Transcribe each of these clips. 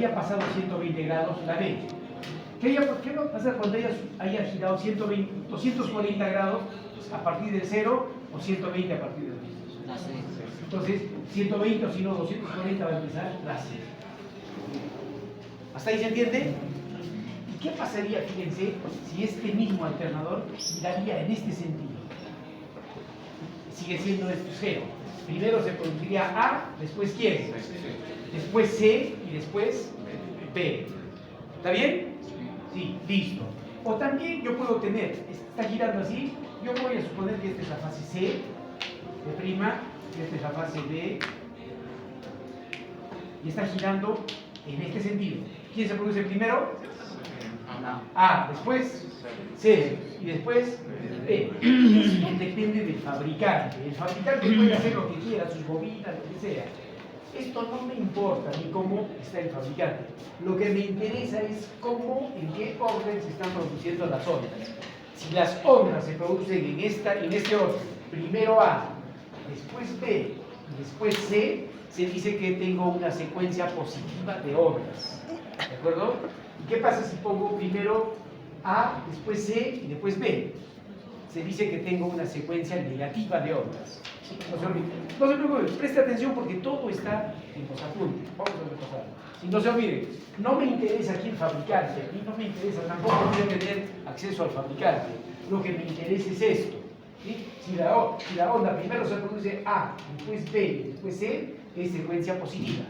haya pasado 120 grados, la B. ¿Qué va a pasar cuando haya girado 240 grados a partir del 0 o 120 a partir del 10? La C. Entonces, 120 o si no 240 va a empezar la C. ¿Hasta ahí se entiende? ¿Y qué pasaría, fíjense, si este mismo alternador giraría en este sentido? Sigue siendo esto 0. Primero se produciría A, después ¿quién? Después C y después B. ¿Está bien? Sí, listo. O también yo puedo tener, está girando así, yo voy a suponer que esta es la fase C de prima, y esta es la fase B, y está girando en este sentido. ¿Quién se produce primero? A, después C y después B. Esto depende del fabricante. El fabricante puede hacer lo que quiera, sus bobinas, lo que sea. Esto no me importa ni cómo está el fabricante. Lo que me interesa es cómo, en qué orden se están produciendo las ondas. Si las ondas se producen en este orden, primero A, después B y después C, se dice que tengo una secuencia positiva de ondas. ¿De acuerdo? ¿Y qué pasa si pongo primero A, después C y después B? Se dice que tengo una secuencia negativa de ondas. No se olviden. No se preocupen, preste atención porque todo está en los apuntes. Vamos a repasar. Si no se olviden, no me interesa quién fabricante, a mí no me interesa, tampoco voy a tener acceso al fabricante. Lo que me interesa es esto. ¿Sí? Si la onda primero se produce A, después B y después C, es secuencia positiva.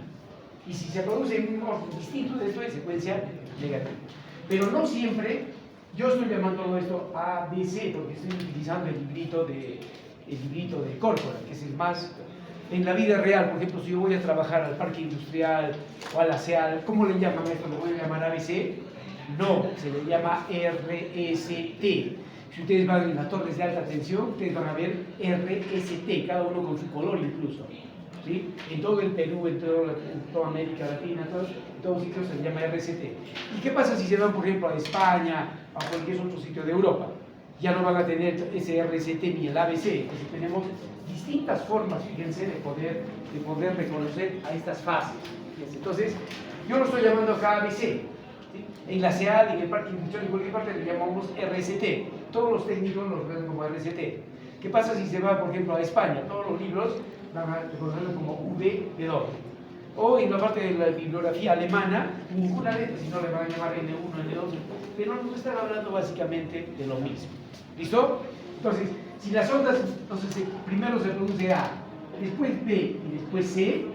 Y si se produce en un orden distinto de esto, es secuencia negativa. Pero no siempre, yo estoy llamando esto A, B, C, porque estoy utilizando el librito de Córpora, que es el más... En la vida real, por ejemplo, si yo voy a trabajar al parque industrial o a la CEAL, ¿cómo le llaman esto? ¿Lo voy a llamar ABC? No, se le llama RST. Si ustedes van en las torres de alta tensión, ustedes van a ver RST, cada uno con su color incluso. ¿Sí? En todo el Perú, en toda América Latina, en todos sitios se le llama RST. ¿Y qué pasa si se van, por ejemplo, a España o a cualquier otro sitio de Europa? Ya no van a tener ese RST ni el ABC, entonces tenemos distintas formas, fíjense, de poder reconocer a estas fases. Fíjense. Entonces, yo lo estoy llamando acá ABC. ¿Sí? En la CEAL, en el parque industrial, en cualquier parte le llamamos RST. Todos los técnicos los ven como RST. ¿Qué pasa si se va, por ejemplo, a España? Todos los libros van a reconocerlo como VW. O en la parte de la bibliografía alemana, ninguna letra, si no le van a llamar N1, N2, pero nos están hablando básicamente de lo mismo. ¿Listo? Entonces, si las ondas, entonces primero se produce A, después B y después C,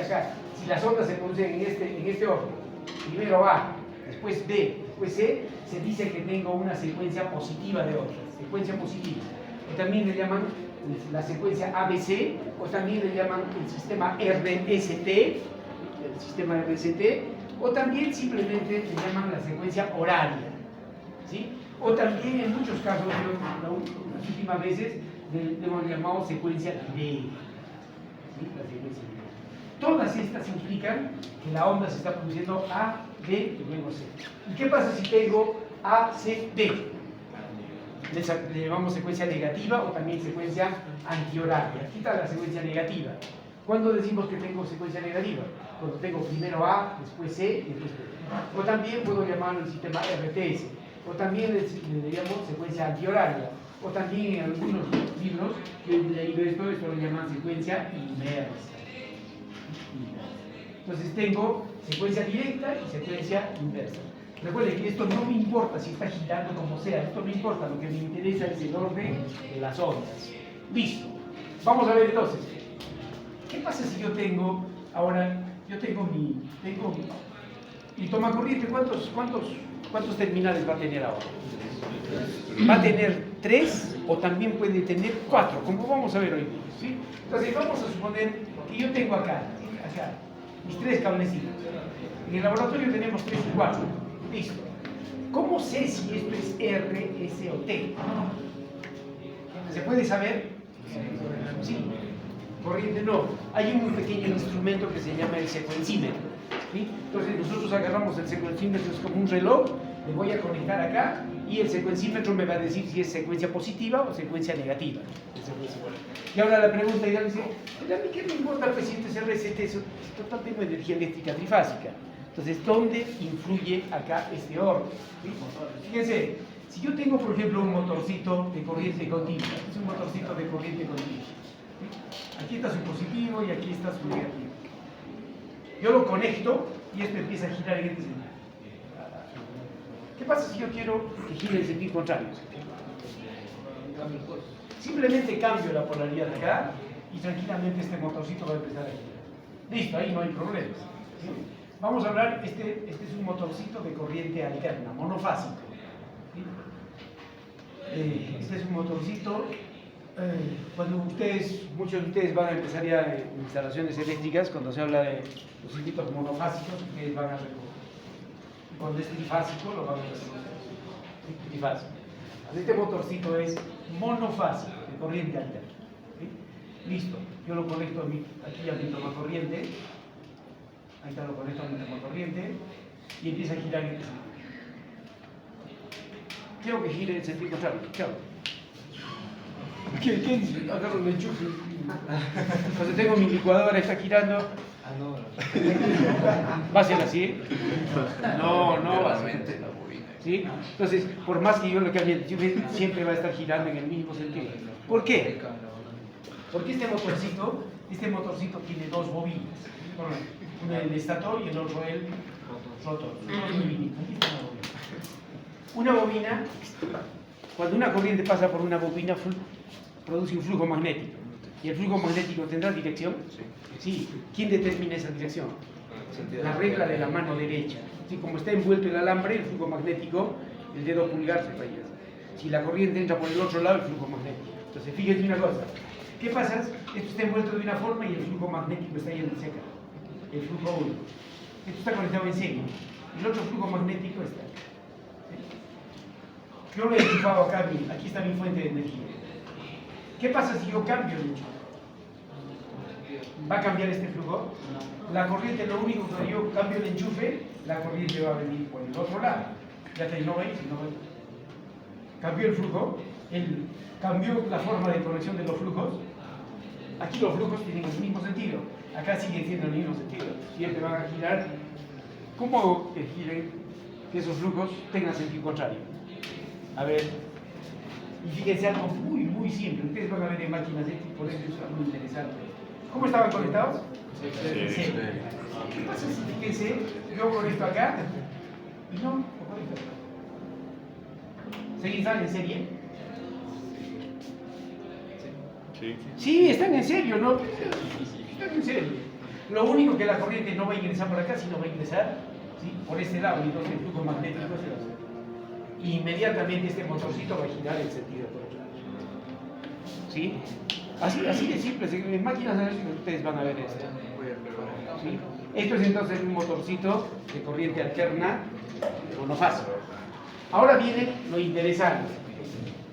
acá, si las ondas se producen en este orden, primero A, después B, después C, se dice que tengo una secuencia positiva de ondas, secuencia positiva. O también le llaman la secuencia ABC, o también le llaman el sistema RST, o también simplemente le llaman la secuencia horaria. ¿Sí? O también en muchos casos, las últimas veces, le hemos llamado secuencia D. ¿Sí? La secuencia D. Todas estas implican que la onda se está produciendo A, B y luego C. ¿Y qué pasa si tengo A, C, D? Le llamamos secuencia negativa o también secuencia antihoraria. Aquí está la secuencia negativa. ¿Cuándo decimos que tengo secuencia negativa? Cuando tengo primero A, después C y después B. O también puedo llamarlo el sistema RTS. O también le llamamos secuencia antihoraria. O también en algunos libros que he leído esto lo llaman secuencia inversa. Entonces tengo secuencia directa y secuencia inversa. Recuerden que esto no me importa si está girando como sea, esto no importa, lo que me interesa es el orden de las ondas. Listo. Vamos a ver entonces. ¿Qué pasa si yo tengo, ahora, mi toma corriente, ¿cuántos terminales va a tener ahora? Va a tener 3 o también puede tener 4, como vamos a ver hoy. ¿Sí? Entonces vamos a suponer que yo tengo acá, mis 3 cablecitos. En el laboratorio tenemos 3 y 4. Listo. ¿Cómo sé si esto es R, S o T? ¿Se puede saber? Sí. Corriente no. Hay un pequeño instrumento que se llama el secuencímetro. ¿Sí? Entonces nosotros agarramos el secuencímetro, es como un reloj, le voy a conectar acá y el secuencímetro me va a decir si es secuencia positiva o secuencia negativa. Y ahora la pregunta ideal dice, ¿a mí qué me importa el presidente RST? Total tengo energía eléctrica trifásica. Entonces, ¿dónde influye acá este orden? ¿Sí? Fíjense, si yo tengo, por ejemplo, un motorcito de corriente continua, es un motorcito de corriente continua. ¿Sí? Aquí está su positivo y aquí está su negativo. Yo lo conecto y esto empieza a girar en este sentido. ¿Qué pasa si yo quiero que gire en sentido contrario? Simplemente cambio la polaridad de acá y tranquilamente este motorcito va a empezar a girar. Listo, ahí no hay problemas. ¿Sí? Vamos a hablar, este es un motorcito de corriente alterna, monofásico. ¿Sí? Este es un motorcito, cuando muchos de ustedes van a empezar ya en instalaciones eléctricas, cuando se habla de los circuitos monofásicos, ustedes van a reconocer. Cuando es trifásico, lo van a reconocer. ¿Sí? Trifásico. Este motorcito es monofásico, de corriente alterna. ¿Sí? Listo, yo lo conecto aquí a mi tomacorriente. Ahí está, lo conecto a mi tomacorriente y empieza a girar en este sentido. Quiero que gire en el sentido contrario. ¿Qué hago? ¿Qué dice? Agarro el enchufe. Entonces tengo mi licuadora, está girando. ¿Va a ser así? No va a ser. ¿Sí? Entonces, por más que yo lo cambie, siempre va a estar girando en el mismo sentido. ¿Por qué? Porque este motorcito tiene dos bobinas. Una el estator y el otro el rotor. Dos bobinitas. Aquí está una bobina. Cuando una corriente pasa por una bobina, produce un flujo magnético. ¿Y el flujo magnético tendrá dirección? Sí. ¿Quién determina esa dirección? La regla de la mano derecha. ¿Sí? Como está envuelto el alambre, el flujo magnético, el dedo pulgar se vaya. Si la corriente entra por el otro lado, el flujo magnético. Entonces, fíjense una cosa. ¿Qué pasa? Esto está envuelto de una forma y el flujo magnético está ahí en seca. El flujo 1. Esto está conectado en serie. El otro flujo magnético está acá. ¿Sí? Yo lo he enchufado acá, aquí está mi fuente de energía. ¿Qué pasa si yo cambio el enchufe? ¿Va a cambiar este flujo? No. La corriente, lo único que yo cambio el enchufe, la corriente va a venir por el otro lado. Ya te no veis, no veis. Cambió el flujo, cambió la forma de conexión de los flujos. Aquí los flujos tienen el mismo sentido. Acá siguen siendo el mismo sentido. Siempre van a girar. ¿Cómo que giren que esos flujos tengan sentido contrario? A ver. Y fíjense algo muy simple. Ustedes van a ver en máquinas de por eso es muy interesante. ¿Cómo estaban conectados? Sí. ¿Qué pasa si, fíjense, yo conecto acá y no lo conecto acá? ¿Están en serie? Sí, están en serio, ¿no? Están en serio. Lo único que la corriente no va a ingresar por acá, sino va a ingresar, ¿sí?, por este lado, y entonces el flujo magnético se va a hacer. Y inmediatamente este motorcito va a girar en sentido contrario. ¿Sí? Así de simple, en máquinas eléctricas ustedes van a ver esto. ¿Sí? Esto es entonces un motorcito de corriente alterna monofásico. Ahora viene lo interesante.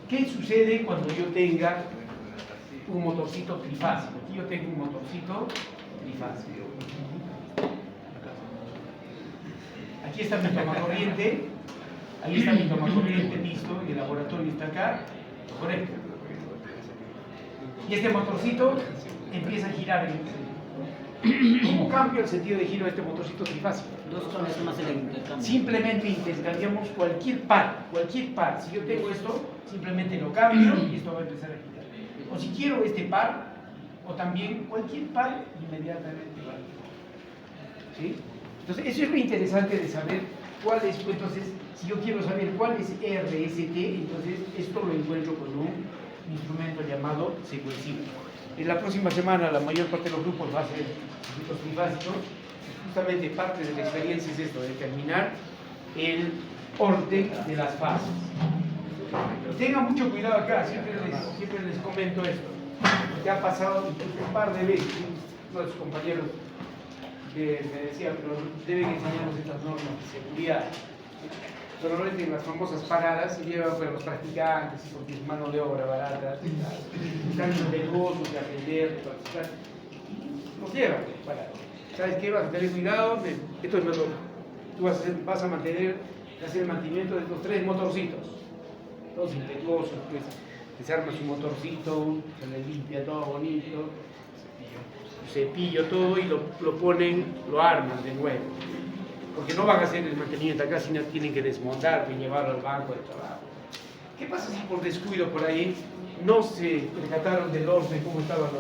¿Qué sucede cuando yo tenga un motorcito trifásico? Aquí yo tengo un motorcito trifásico. Aquí está mi tomacorriente. Ahí está mi tomacorriente, listo. Y el laboratorio está acá. Correcto. Y este motorcito empieza a girar en el sentido. ¿Cómo cambio el sentido de giro de este motorcito trifásico? Dos cones más el intercambio. Simplemente intercambiamos cualquier par. Si yo tengo esto, simplemente lo cambio y esto va a empezar a girar. O si quiero este par, o también cualquier par, inmediatamente va a girar. ¿Sí? Entonces, eso es lo interesante de saber cuál es. Entonces, si yo quiero saber cuál es RST, entonces esto lo encuentro con un instrumento llamado secuencímetro. En la próxima semana la mayor parte de los grupos va a ser circuitos trifásicos. Justamente parte de la experiencia es esto, determinar el orden de las fases. Y tengan mucho cuidado acá, siempre les comento esto, porque ha pasado incluso un par de veces, uno de sus compañeros que me decía, pero deben enseñarnos estas normas de seguridad. Pero normalmente en las famosas paradas se llevan pues, los practicantes y porque es mano de obra barata, están impetuosos de aprender, de participar, y los llevan parados. ¿Sabes qué? Vas a tener cuidado, esto es lo tú vas a mantener, hacer el mantenimiento de estos tres motorcitos, todos impetuosos, pues, se arma su motorcito, se le limpia todo bonito, cepillo todo y lo ponen, lo arman de nuevo. porque no van a hacer el mantenimiento acá, sino tienen que desmontar y llevarlo al banco de trabajo. ¿Qué pasa si por descuido por ahí no se percataron del orden, cómo estaban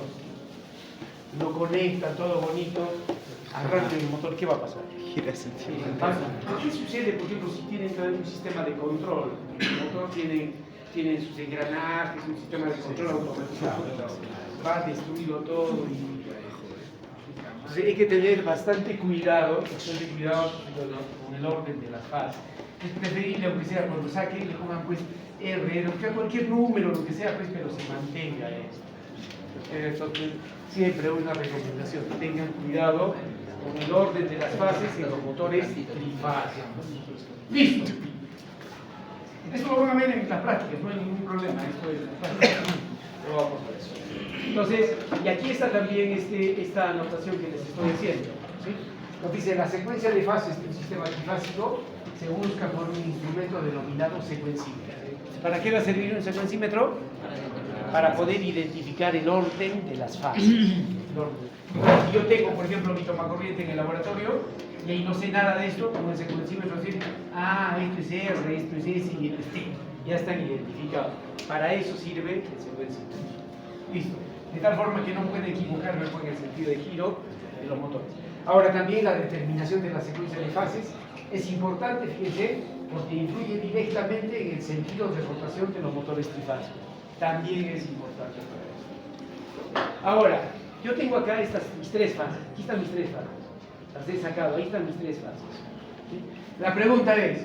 lo conectan, todo bonito, arrancan el motor? ¿Qué va a pasar? ¿Qué sucede, por ejemplo, si tienen un sistema de control? El motor tiene sus engranajes, un sistema de control automatizado, va destruido todo y... Entonces hay que tener bastante cuidado con el orden de las fases. Es preferible, aunque sea cuando saquen, le pongan pues R, cualquier número, lo que sea, pues, pero se mantenga esto. Entonces, siempre una recomendación, tengan cuidado con el orden de las fases en los motores trifásicos. Listo. Esto lo van a ver en las prácticas, no hay ningún problema, esto es las prácticas. Lo vamos a ver. Entonces, y aquí está también esta anotación que les estoy haciendo, ¿sí? Nos dice, la secuencia de fases de un sistema trifásico se busca por un instrumento denominado secuencímetro. ¿Para qué va a servir un secuencímetro? Para poder identificar el orden de las fases. Si yo tengo, por ejemplo, mi tomacorriente en el laboratorio y ahí no sé nada de esto, como el secuencímetro decir, esto es R, esto es S y esto es T. Ya están identificados. Para eso sirve el secuencímetro. Listo. De tal forma que no puede equivocarme con el sentido de giro de los motores. Ahora también la determinación de la secuencia de fases es importante, fíjense, porque influye directamente en el sentido de rotación de los motores trifásicos. También es importante para eso. Ahora, yo tengo acá mis tres fases. Aquí están mis tres fases. Las he sacado, ahí están mis tres fases. ¿Sí? La pregunta es,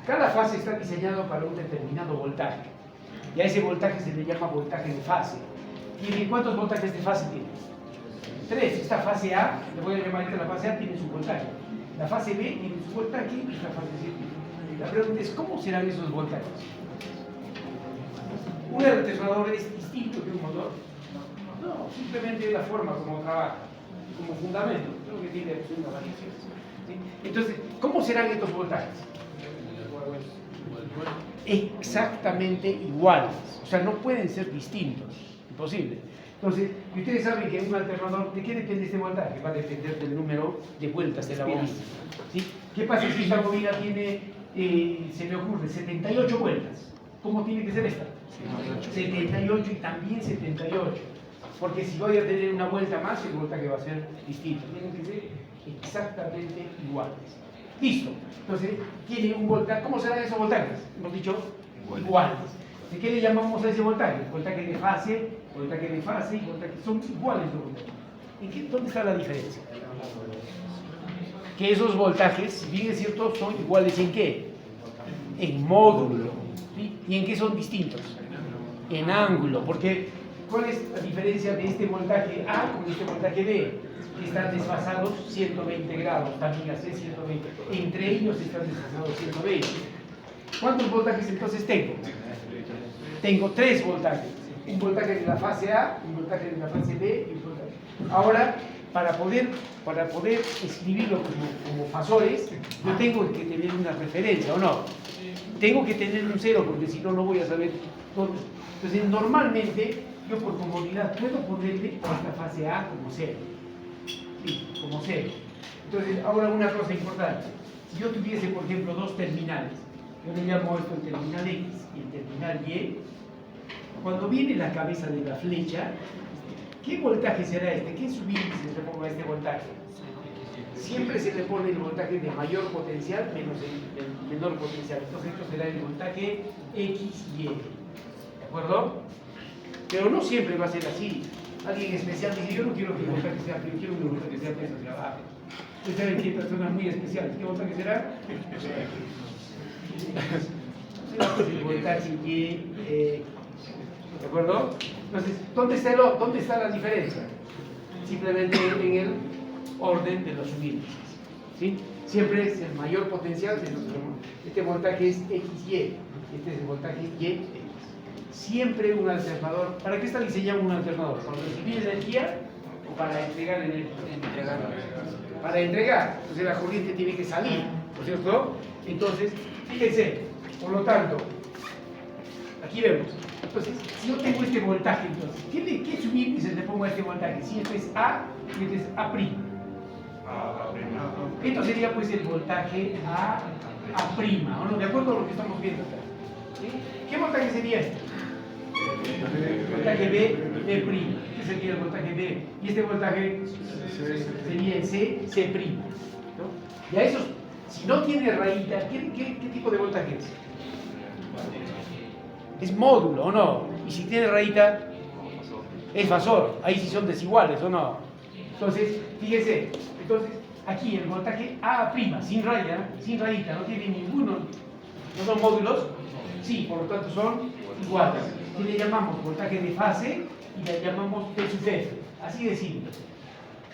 cada fase está diseñado para un determinado voltaje. Y a ese voltaje se le llama voltaje de fase. ¿Y cuántos voltajes de fase tiene? 3. Esta fase A, le voy a llamar esta la fase A, tiene su voltaje. La fase B tiene su voltaje y esta fase C tiene su voltaje. La pregunta es, ¿cómo serán esos voltajes? ¿Un alternador es distinto que un motor? No, simplemente la forma como trabaja, como fundamento. Creo que tiene una variación. ¿Sí? Entonces, ¿cómo serán estos voltajes? Exactamente iguales. O sea, no pueden ser distintos. Imposible. Entonces, y ustedes saben que un alternador, ¿de qué depende este voltaje? Va a depender del número de vueltas de la bobina. ¿Sí? ¿Qué pasa si esta bobina tiene, se me ocurre, 78 vueltas? ¿Cómo tiene que ser esta? 78 y también 78. Porque si voy a tener una vuelta más, el voltaje va a ser distinto. Tienen que ser exactamente iguales. Listo. Entonces, tiene un voltaje. ¿Cómo serán esos voltajes? Hemos dicho iguales. ¿De qué le llamamos a ese voltaje? Voltaje de fase y voltaje. Son iguales los voltajes. ¿Dónde está la diferencia? Que esos voltajes, si bien es cierto, son iguales ¿en qué? En módulo. ¿Sí? ¿Y en qué son distintos? En ángulo. Porque, ¿cuál es la diferencia de este voltaje A con este voltaje B? Están desfasados 120 grados, también hace 120. Entre ellos están desfasados 120. ¿Cuántos voltajes entonces tengo? Tengo 3 voltajes. Un voltaje de la fase A, un voltaje de la fase B y un voltaje. Ahora, para poder escribirlo como fasores, yo tengo que tener una referencia, ¿o no? Tengo que tener un 0, porque si no, no voy a saber dónde. Entonces, normalmente, yo por comodidad puedo ponerle a esta fase A como 0. Sí, como 0. Entonces, ahora una cosa importante. Si yo tuviese, por ejemplo, dos terminales, yo le llamo esto el terminal X y el terminal Y. Cuando viene la cabeza de la flecha, ¿qué voltaje será este? ¿Qué subíndice se le ponga a este voltaje? Siempre se le pone el voltaje de mayor potencial menos el menor potencial. Entonces esto será el voltaje XY. ¿De acuerdo? Pero no siempre va a ser así. Alguien especial dice, yo no quiero que el voltaje sea, pero quiero un voltaje que sea peso hacia abajo. Ustedes saben que hay personas muy especiales. ¿Qué voltaje será? El voltaje Y. ¿De acuerdo? Entonces, ¿dónde está la diferencia? Simplemente en el orden de los subíndices. ¿Sí? Siempre es el mayor potencial de nuestro. Este voltaje es XY. Este es el voltaje YX. Siempre un alternador. ¿Para qué está diseñado un alternador? ¿Para recibir energía o para entregar energía? Para entregar. Entonces la corriente tiene que salir, ¿no es cierto? Entonces, fíjense, por lo tanto, aquí vemos. Entonces, si yo tengo este voltaje, entonces, ¿qué subíndices le pongo a este voltaje? Si este es A y este es A'. Esto sería pues el voltaje A', ¿o no? De acuerdo a lo que estamos viendo acá. ¿Sí? ¿Qué voltaje sería este? Voltaje B'. Este sería el voltaje B. Y este voltaje sería el C'. ¿No? Y a esos, si no tiene rayita, ¿qué tipo de voltaje es? Es módulo, ¿o no? Y si tiene rayita, es fasor. Ahí sí son desiguales, ¿o no? Entonces, fíjese, aquí el voltaje A', sin rayita, no tiene ninguno, no son módulos, sí, por lo tanto son iguales. Y le llamamos voltaje de fase y le llamamos P sub F, así de simple.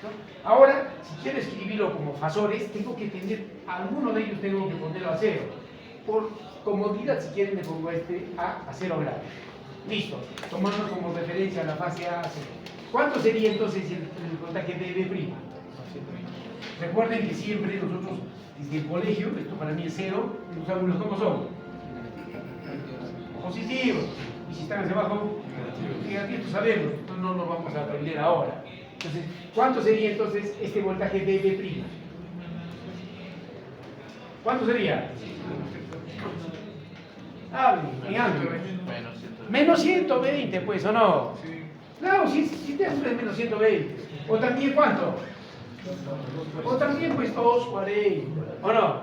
¿No? Ahora, si quiero escribirlo como fasores, tengo que tener, alguno de ellos tengo que ponerlo a 0. Por comodidad, si quieren, le pongo este A 0 grados. Listo, tomando como referencia la fase A 0. ¿Cuánto sería entonces el voltaje de B'? Recuerden que siempre nosotros, desde el colegio, esto para mí es 0, los ángulos ¿cómo son? Positivos. Y si están hacia abajo, negativos, sabemos, entonces no lo vamos a aprender ahora. Entonces, ¿cuánto sería entonces este voltaje de B'? ¿Cuánto sería? En ángulo. Menos 120, pues, ¿o no? Claro, si te haces menos 120. O también, ¿cuánto? O también, pues, 240. ¿O no?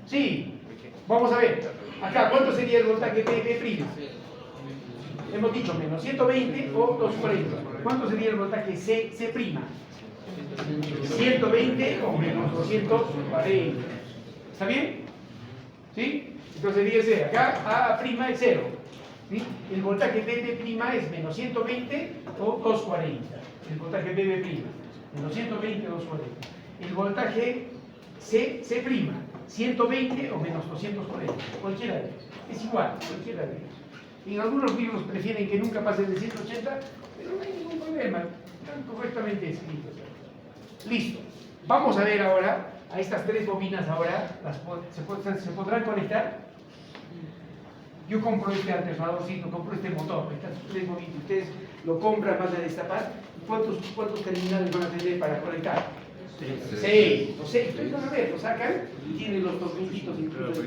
Sí. Vamos a ver. Acá, ¿cuánto sería el voltaje de B'? Hemos dicho menos 120 o 240. ¿Cuánto sería el voltaje C'? 120 o menos 240. ¿Está bien? ¿Sí? Entonces fíjese, acá A' es 0. ¿Sí? El voltaje B' es menos 120 o 240. El voltaje B', menos 120 o 240. El voltaje C', 120 o menos 240. Cualquiera de ellos. Es igual, cualquiera de ellos. En algunos libros prefieren que nunca pase de 180, pero no hay ningún problema. Están correctamente escritos. Listo. Vamos a ver ahora a estas tres bobinas ahora. ¿Se podrán conectar? Yo compro este alternadorcito, compro este motor, estas tres bobinas. Ustedes lo compran, van a destapar. ¿Cuántos terminales van a tener para conectar? 6. Ustedes van a ver, lo sacan y tienen los tornillitos incluidos.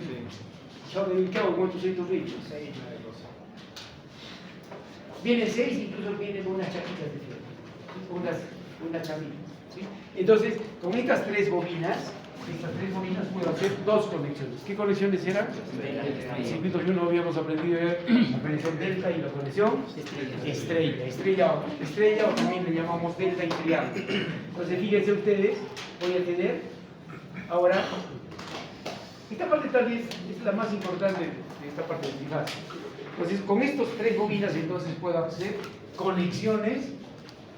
¿Qué hago con estos 6 tornillos? Vienen 6, incluso vienen unas chapitas de fierro. Unas chapitas. ¿Sí? Entonces, con estas tres bobinas puedo hacer dos conexiones. ¿Qué conexiones eran? En circuitos 1 habíamos aprendido la conexión delta y la conexión estrella o también le llamamos delta y triángulo. Entonces, fíjense ustedes, voy a tener ahora, esta parte tal vez es la más importante de esta parte del trifásico. Entonces, con estos tres bobinas entonces puedo hacer conexiones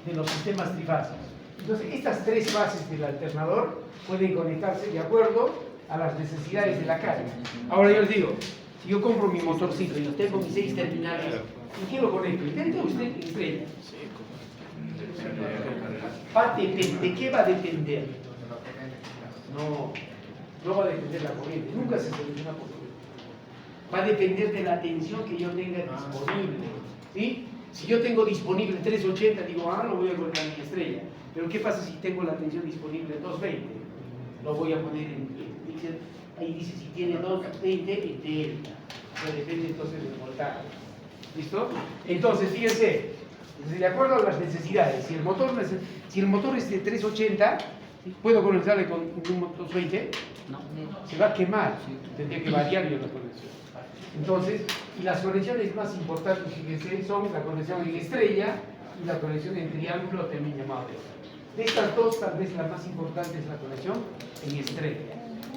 de los sistemas trifásicos. Entonces, estas tres fases del alternador pueden conectarse de acuerdo a las necesidades de la carga. Ahora yo les digo, si yo compro mi motorcito y tengo mis 6 terminales, ¿y quién lo conecto? ¿Intenta usted estrella? ¿De qué va a depender? No va a depender la corriente, nunca se soluciona por corriente. Va a depender de la tensión que yo tenga disponible. ¿Sí? Si yo tengo disponible 380, digo, lo voy a conectar en mi estrella. Pero ¿qué pasa si tengo la tensión disponible 220? Lo voy a poner ahí dice si tiene 220 en delta. Pero depende entonces del voltaje. ¿Listo? Entonces, fíjense, de acuerdo a las necesidades, si el motor es de 380, ¿puedo conectarle con un 220? No. Se va a quemar, tendría que variar yo la conexión. Entonces, y las conexiones más importantes, fíjense, son la conexión en estrella y la conexión en triángulo, también llamado delta. De estas dos, tal vez la más importante es la conexión en estrella.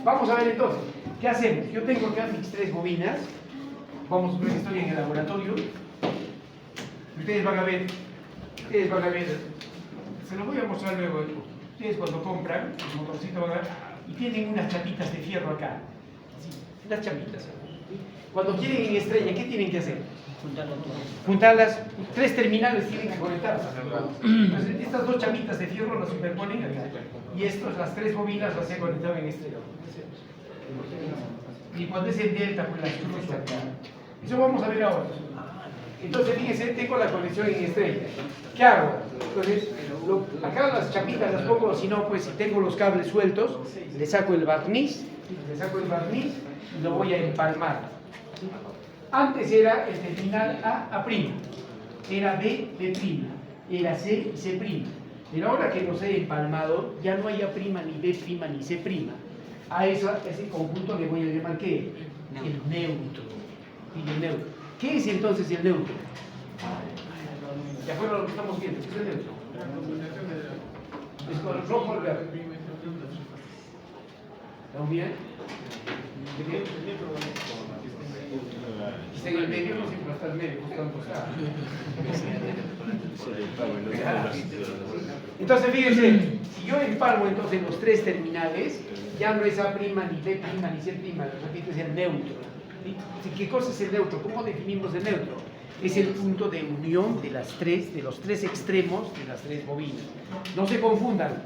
Vamos a ver entonces, ¿qué hacemos? Yo tengo acá mis tres bobinas. Vamos a ver que estoy en el laboratorio. Ustedes van a ver, se lo voy a mostrar luego. Ustedes cuando compran el motorcito van a ver, y tienen unas chapitas de fierro acá. Así, unas chapitas. Cuando quieren en estrella, ¿qué tienen que hacer? Juntarlas, tres terminales tienen que conectarlas. Entonces, estas dos chapitas de fierro las superponen acá. Y las tres bobinas las he conectado en estrella. Y cuando es en delta, pues las cruzo acá. Eso vamos a ver ahora. Entonces, fíjense, tengo la conexión en estrella. ¿Qué hago? Entonces, Acá las chapitas las pongo, si no, pues si tengo los cables sueltos, le saco el barniz y lo voy a empalmar. Antes era el terminal A', era B', era C y C'. Pero ahora que los he empalmado, ya no hay A', ni B', ni C'. A ese conjunto le voy a llamar ¿qué? El neutro. ¿Qué es entonces el neutro? De acuerdo a lo que estamos viendo, ¿qué es el neutro? Es con el rojo o el verde. ¿Estamos bien? Y en el medio no siempre está el medio, justo al costado. Entonces fíjense, si yo empalmo entonces los tres terminales, ya no es A', ni B', ni C', repito, es el neutro. ¿Sí? ¿Qué cosa es el neutro? ¿Cómo definimos el neutro? Es el punto de unión de los tres extremos de las tres bobinas. No se confundan.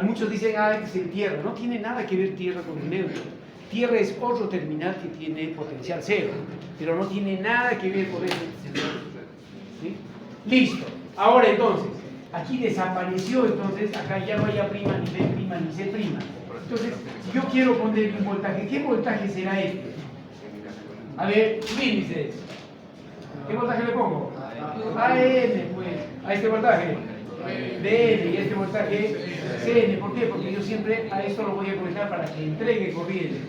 Muchos dicen, es el tierra. No tiene nada que ver tierra con el neutro. Tierra es otro terminal que tiene potencial cero, pero no tiene nada que ver con ese. ¿Sí? Listo. Ahora entonces, aquí desapareció, entonces acá ya no hay A', ni B', ni C'. Entonces, si yo quiero poner un voltaje, ¿qué voltaje será este? A ver, índices. ¿Qué voltaje le pongo? AM, pues, a este voltaje. BN y este voltaje CN. ¿Por qué? Porque yo siempre a esto lo voy a conectar para que entregue corriente.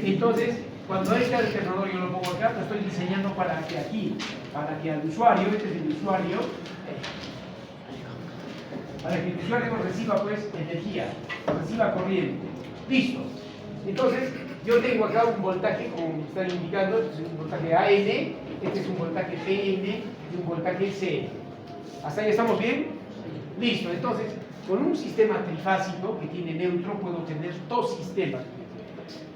Entonces, cuando este alternador yo lo pongo acá, lo estoy diseñando para que aquí, para que al usuario, este es el usuario, para que el usuario reciba pues energía, reciba corriente. Listo. Entonces, yo tengo acá un voltaje, como me están indicando, este es un voltaje AN, este es un voltaje PN y un voltaje CN. ¿Hasta ahí estamos bien? Listo. Entonces, con un sistema trifásico que tiene neutro, puedo tener dos sistemas.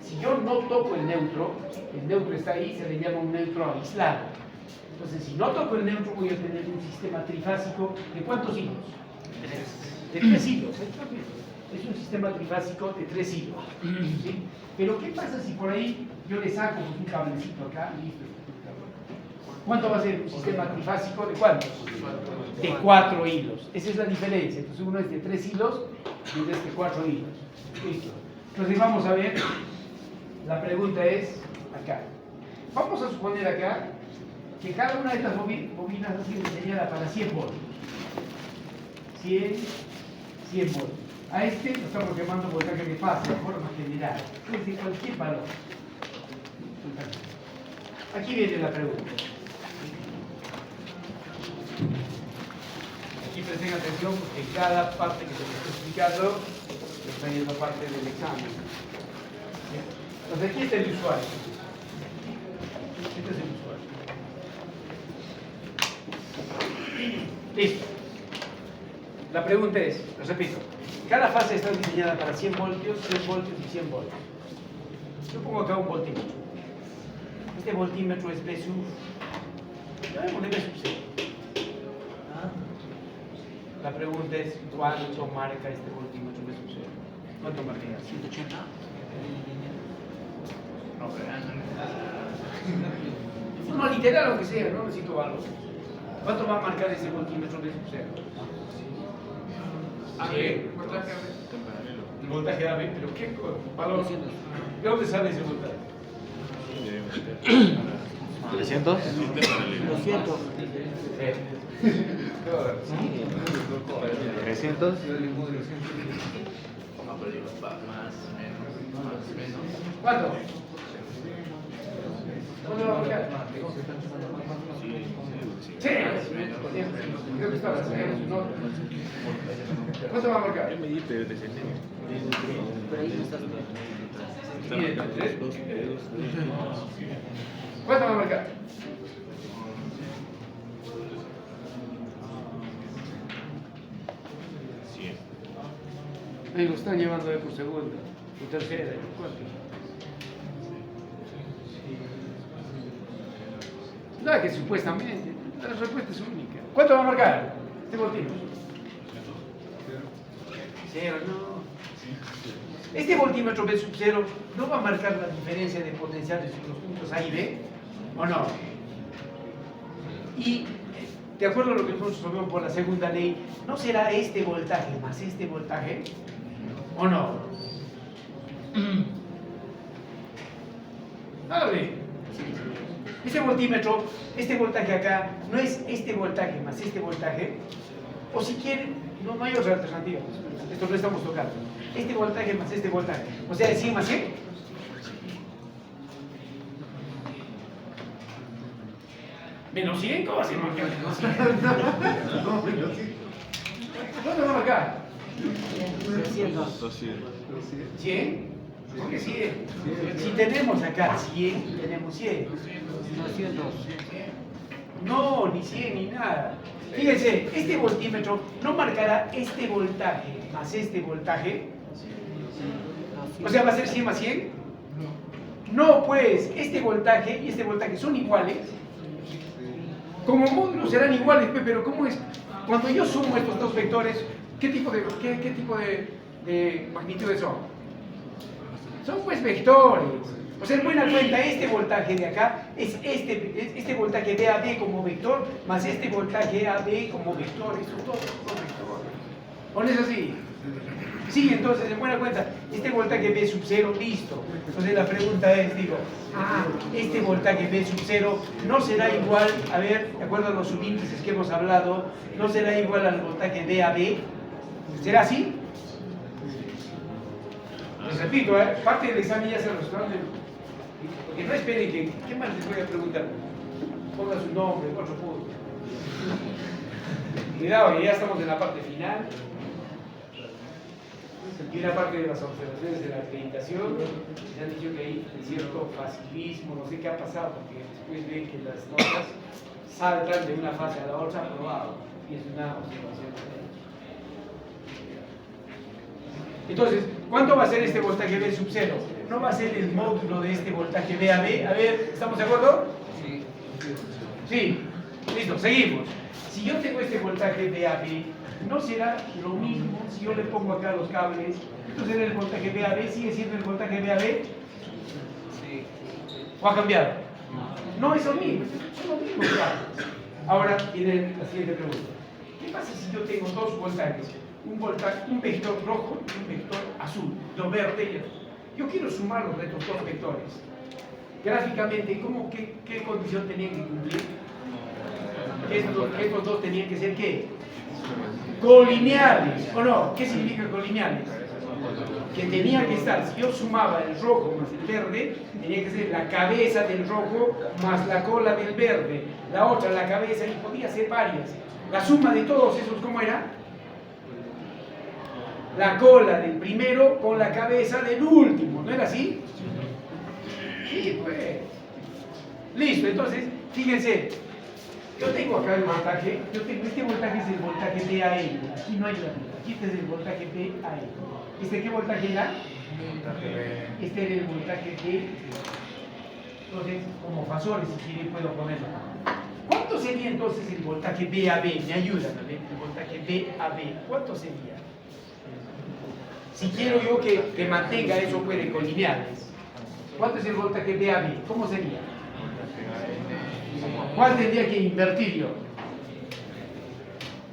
Si yo no toco el neutro está ahí, se le llama un neutro aislado. Entonces, si no toco el neutro, voy a tener un sistema trifásico de ¿cuántos hilos? De 3 hilos. Es un sistema trifásico de 3 hilos. ¿Sí? Pero ¿qué pasa si por ahí yo le saco un cablecito acá? Listo. ¿Cuánto va a ser un sistema trifásico? ¿De cuántos? De 4 hilos. Esa es la diferencia. Entonces uno es de 3 hilos y otro es de 4 hilos. Listo. Entonces vamos a ver. La pregunta es acá. Vamos a suponer acá que cada una de estas bobinas ha sido diseñada para 100 voltios. 100 voltios. A este lo estamos llamando voltaje de fase de forma general. Es de cualquier valor. Aquí viene la pregunta. Aquí presten atención porque cada parte que se les está explicando está yendo parte del examen. Entonces aquí está el usuario. Este es el usuario. Listo. La pregunta es, lo repito, cada fase está diseñada para 100 voltios, 100 voltios y 100 voltios. Yo pongo acá un voltímetro. Este voltímetro es B sub. Llamémosle B sub 0. La pregunta es, ¿cuánto marca este voltímetro B sub 0? ¿Cuánto marca? 180. No, literal, aunque sea, no necesito valor. ¿Cuánto va a marcar ese voltímetro B sub 0? ¿Qué? El voltaje AB, pero ¿qué valor? ¿De dónde sale ese voltaje? 300. 200. 300. ¿Cuánto? ¿Cuánto va a marcar? Sí. Creo que estaba enseñando sus notas. ¿Cuánto va a marcar? Yo medí, pero te senté. Pero ahí no estás. ¿Cuánto va a marcar? Ahí lo están llevando de por segunda, por tercera, por cuarta. No, que supuestamente, la respuesta es única. ¿Cuánto va a marcar este voltímetro? Cero, no. Este voltímetro B sub 0 no va a marcar la diferencia de potenciales entre los puntos A y B, ¿o no? Y de acuerdo a lo que nosotros sabemos por la segunda ley, ¿no será este voltaje más este voltaje? ¿O no? Hable. Este voltímetro, este voltaje acá, ¿no es este voltaje más este voltaje? O si quieren, no hay otra alternativa. Esto lo estamos tocando. Este voltaje más este voltaje. O sea, ¿es 100 más 100? ¿Menos 100? ¿Cómo va a ser más menos 100? ¿Dónde vamos acá? 300. 100. ¿Por qué 100? Si tenemos acá 100, tenemos 100. 200. No, ni 100 ni nada. Fíjense, este voltímetro no marcará este voltaje más este voltaje. O sea, ¿va a ser 100 más 100? No, pues, este voltaje y este voltaje son iguales. Como módulos serán iguales, pero ¿cómo es? Cuando yo sumo estos dos vectores, ¿qué tipo de magnitudes son? Son pues vectores. O sea, en buena cuenta, este voltaje de acá es este voltaje VAB como vector, más este voltaje AB como vector. Estos todos son vectores. ¿O no es así? Sí, entonces, en buena cuenta, este voltaje B sub 0, listo. Entonces la pregunta es, digo, este voltaje B sub 0 no será igual, a ver, de acuerdo a los subíndices que hemos hablado, no será igual al voltaje VAB. ¿Será así? Les repito, parte del examen ya se responde. Porque no esperen que, ¿qué más les voy a preguntar? Ponga su nombre, otro punto. Cuidado, que ya estamos en la parte final. Y una parte de las observaciones de la acreditación, se han dicho que hay cierto facilismo, no sé qué ha pasado, porque después ven que las notas saltan de una fase a la otra, aprobado. Y es una observación. Entonces, ¿cuánto va a ser este voltaje B sub 0? ¿No va a ser el módulo de este voltaje VAB? A ver, ¿estamos de acuerdo? Sí. Sí. Listo, seguimos. Si yo tengo este voltaje VAB, ¿no será lo mismo si yo le pongo acá los cables? Entonces el voltaje VAB sigue siendo el voltaje VAB. Sí. ¿O ha cambiado? No es lo mismo, son los mismos cables. Ahora viene la siguiente pregunta. ¿Qué pasa si yo tengo dos voltajes? Un vector rojo y un vector azul, lo verde y el azul. Yo quiero sumarlos de estos dos vectores. Gráficamente, ¿qué condición tenían que cumplir? Que estos dos tenían que ser ¿qué? Colineales, ¿o no? ¿Qué significa colineales? Que tenía que estar, si yo sumaba el rojo más el verde, tenía que ser la cabeza del rojo más la cola del verde, la otra la cabeza, y podía ser varias. La suma de todos esos, ¿cómo era? La cola del primero con la cabeza del último, ¿no era así? Sí, pues. Listo, entonces, fíjense, yo tengo acá el voltaje, este voltaje es el voltaje VAL, aquí no hay la aquí este es el voltaje VAL. ¿Este qué voltaje era? Este era el voltaje B. Entonces, como fasores, si quieren, puedo ponerlo. ¿Cuánto sería entonces el voltaje VAB? Me ayudan a ver, el voltaje VAB, ¿cuánto sería? Si quiero yo que mantenga eso pues de colineales, ¿cuánto es el voltaje VAB? ¿Cómo sería? ¿Cuál tendría que invertir yo?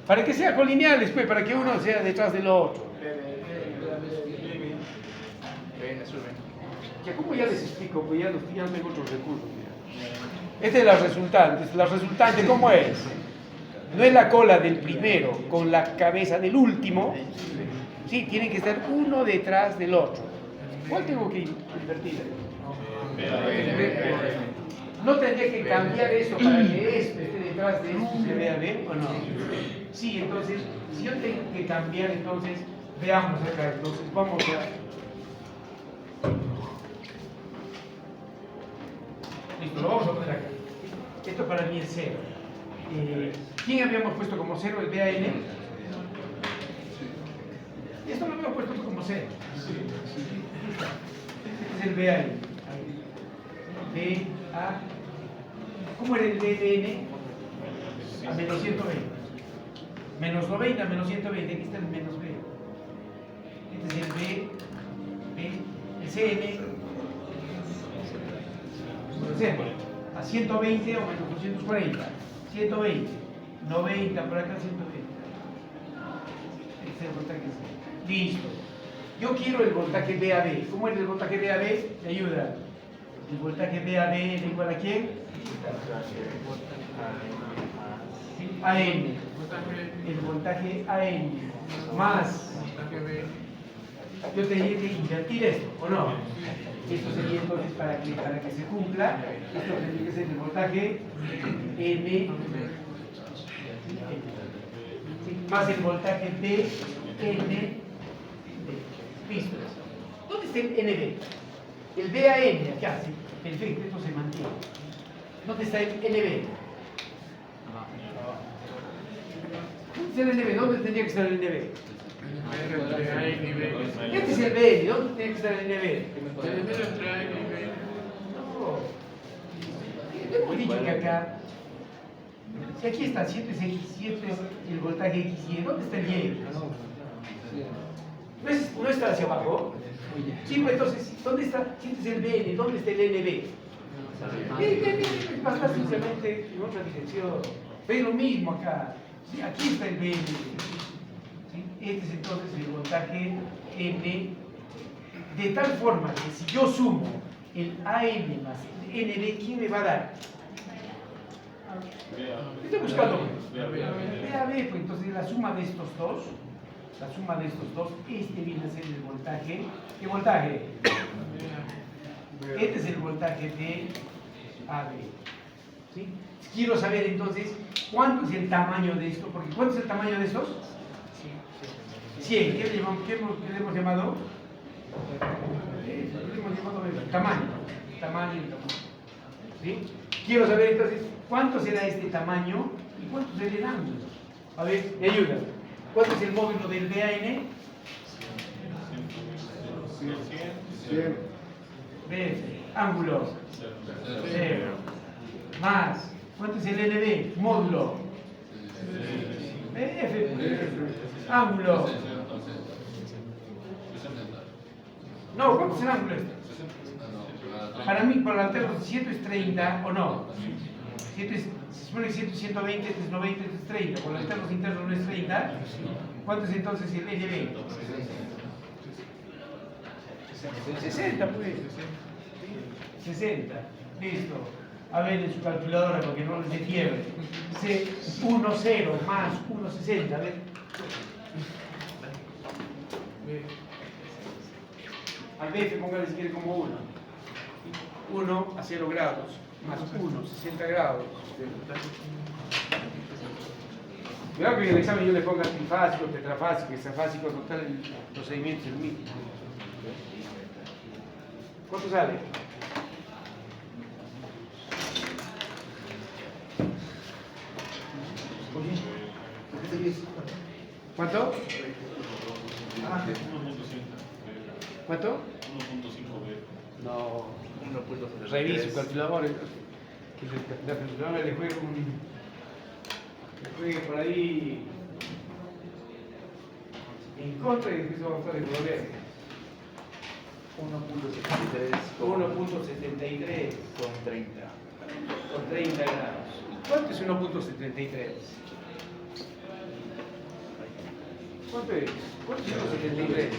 Para que sea colineales, pues, para que uno sea detrás del otro. Ya como ya les explico, pues ya tengo otros recursos. Mira. Esta es la resultante. La resultante, ¿cómo es? No es la cola del primero con la cabeza del último. Sí, tienen que estar uno detrás del otro. ¿Cuál tengo que invertir? ¿No tendría que cambiar esto para que este esté detrás de esto se vea bien o no? Sí, entonces, si yo tengo que cambiar, entonces, veamos acá. Entonces, vamos a... Listo, lo vamos a poner acá. Esto para mí es 0. ¿Quién habíamos puesto como 0? ¿El VAN? Esto lo habíamos puesto como 0. Este es el VAN. VA. ¿Cómo era el VN? A menos 120. Menos 90 a menos 120. Aquí está el menos B. Este es el B, el CN. A 120 o menos 240. 120. 90, por acá 120. Este es el voltaje C. Listo. Yo quiero el voltaje B a B. ¿Cómo es el voltaje B a B? Me ayuda. El voltaje B a B es igual a quién? A N. El voltaje a N más. Yo tendría que invertir esto, ¿o no? Esto sería entonces para que se cumpla. Esto tendría que ser el voltaje N más el voltaje B N. Listo. ¿Dónde está el NB? El B a N, acá, sí. Perfecto, esto se mantiene. ¿Dónde está el NB? ¿Dónde está el NB? ¿Dónde tendría que estar el NB? Este es el B, ¿dónde tiene que estar el NB? No, hemos dicho que acá, si aquí está 7 es X7, el voltaje XY, ¿dónde está el Y? ¿No está hacia abajo? Sí, pues entonces, ¿dónde está? Si este es el BN, ¿dónde está el NB? Pasa simplemente en otra dirección. Es lo mismo acá. Sí, aquí está el BN. ¿Sí? Este es entonces el voltaje N. De tal forma que si yo sumo el AN más el NB, ¿quién me va a dar? Estoy buscando. BAB, pues entonces la suma de estos dos. Este viene a ser el voltaje. ¿Qué voltaje? Este es el voltaje de AB. ¿Sí? Quiero saber entonces cuánto es el tamaño de esto, porque ¿cuánto es el tamaño de estos? 100. ¿Qué le hemos llamado? Tamaño. ¿Sí? Quiero saber entonces cuánto será este tamaño y cuánto será el ángulo. A ver, me ayuda. ¿Cuánto es el módulo del BAN? 100. B, ángulo. 0. Más. ¿Cuánto es el NB? Módulo. F. Ángulo. No, ¿cuánto es el ángulo este? Para mí, por el alterno, 100 es 30, ¿o no? 7 es, se supone que 100 es 120, este es 90, este es 30. Por el alterno interno no es 30. ¿Cuánto es entonces el NB? 60, pues. 60. Listo. A ver en su calculadora porque no les dé fiebre. 1, 0 más 1, 60. A ver. Al BF póngale si quiere como 1. 1 a 0 grados más 1, 60 grados. Cuidado que en el examen yo le ponga trifásico, tetrafásico, hexafásico, total el procedimiento es el mismo. ¿Cuánto sale? ¿Cuánto? ¿Cuánto? 1.5B. No, revise su calculador. Que la calculadora le juegue por ahí en contra y después vamos a estar en problema. 1.73 con 30. Con 30 grados. ¿Cuánto es 1.73? ¿Cuánto es? ¿Cuánto es 1.73?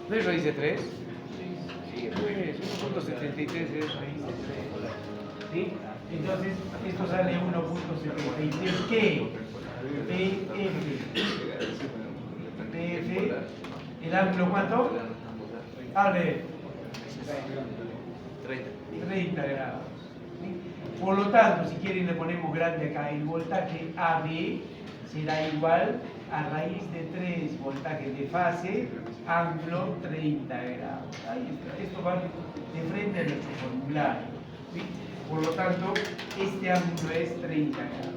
¿No es raíz de 3? Sí, pues 1.73 es raíz de 3. ¿Sí? Entonces, esto sale 1.73. ¿Qué? PF. ¿El ángulo cuánto? Hable. 30 grados. ¿Sí? Por lo tanto, si quieren le ponemos grande acá, el voltaje AB será igual a raíz de 3 voltajes de fase, ángulo 30 grados. Ahí está. Esto va de frente a nuestro formulario. ¿Sí? Por lo tanto, este ángulo es 30 grados.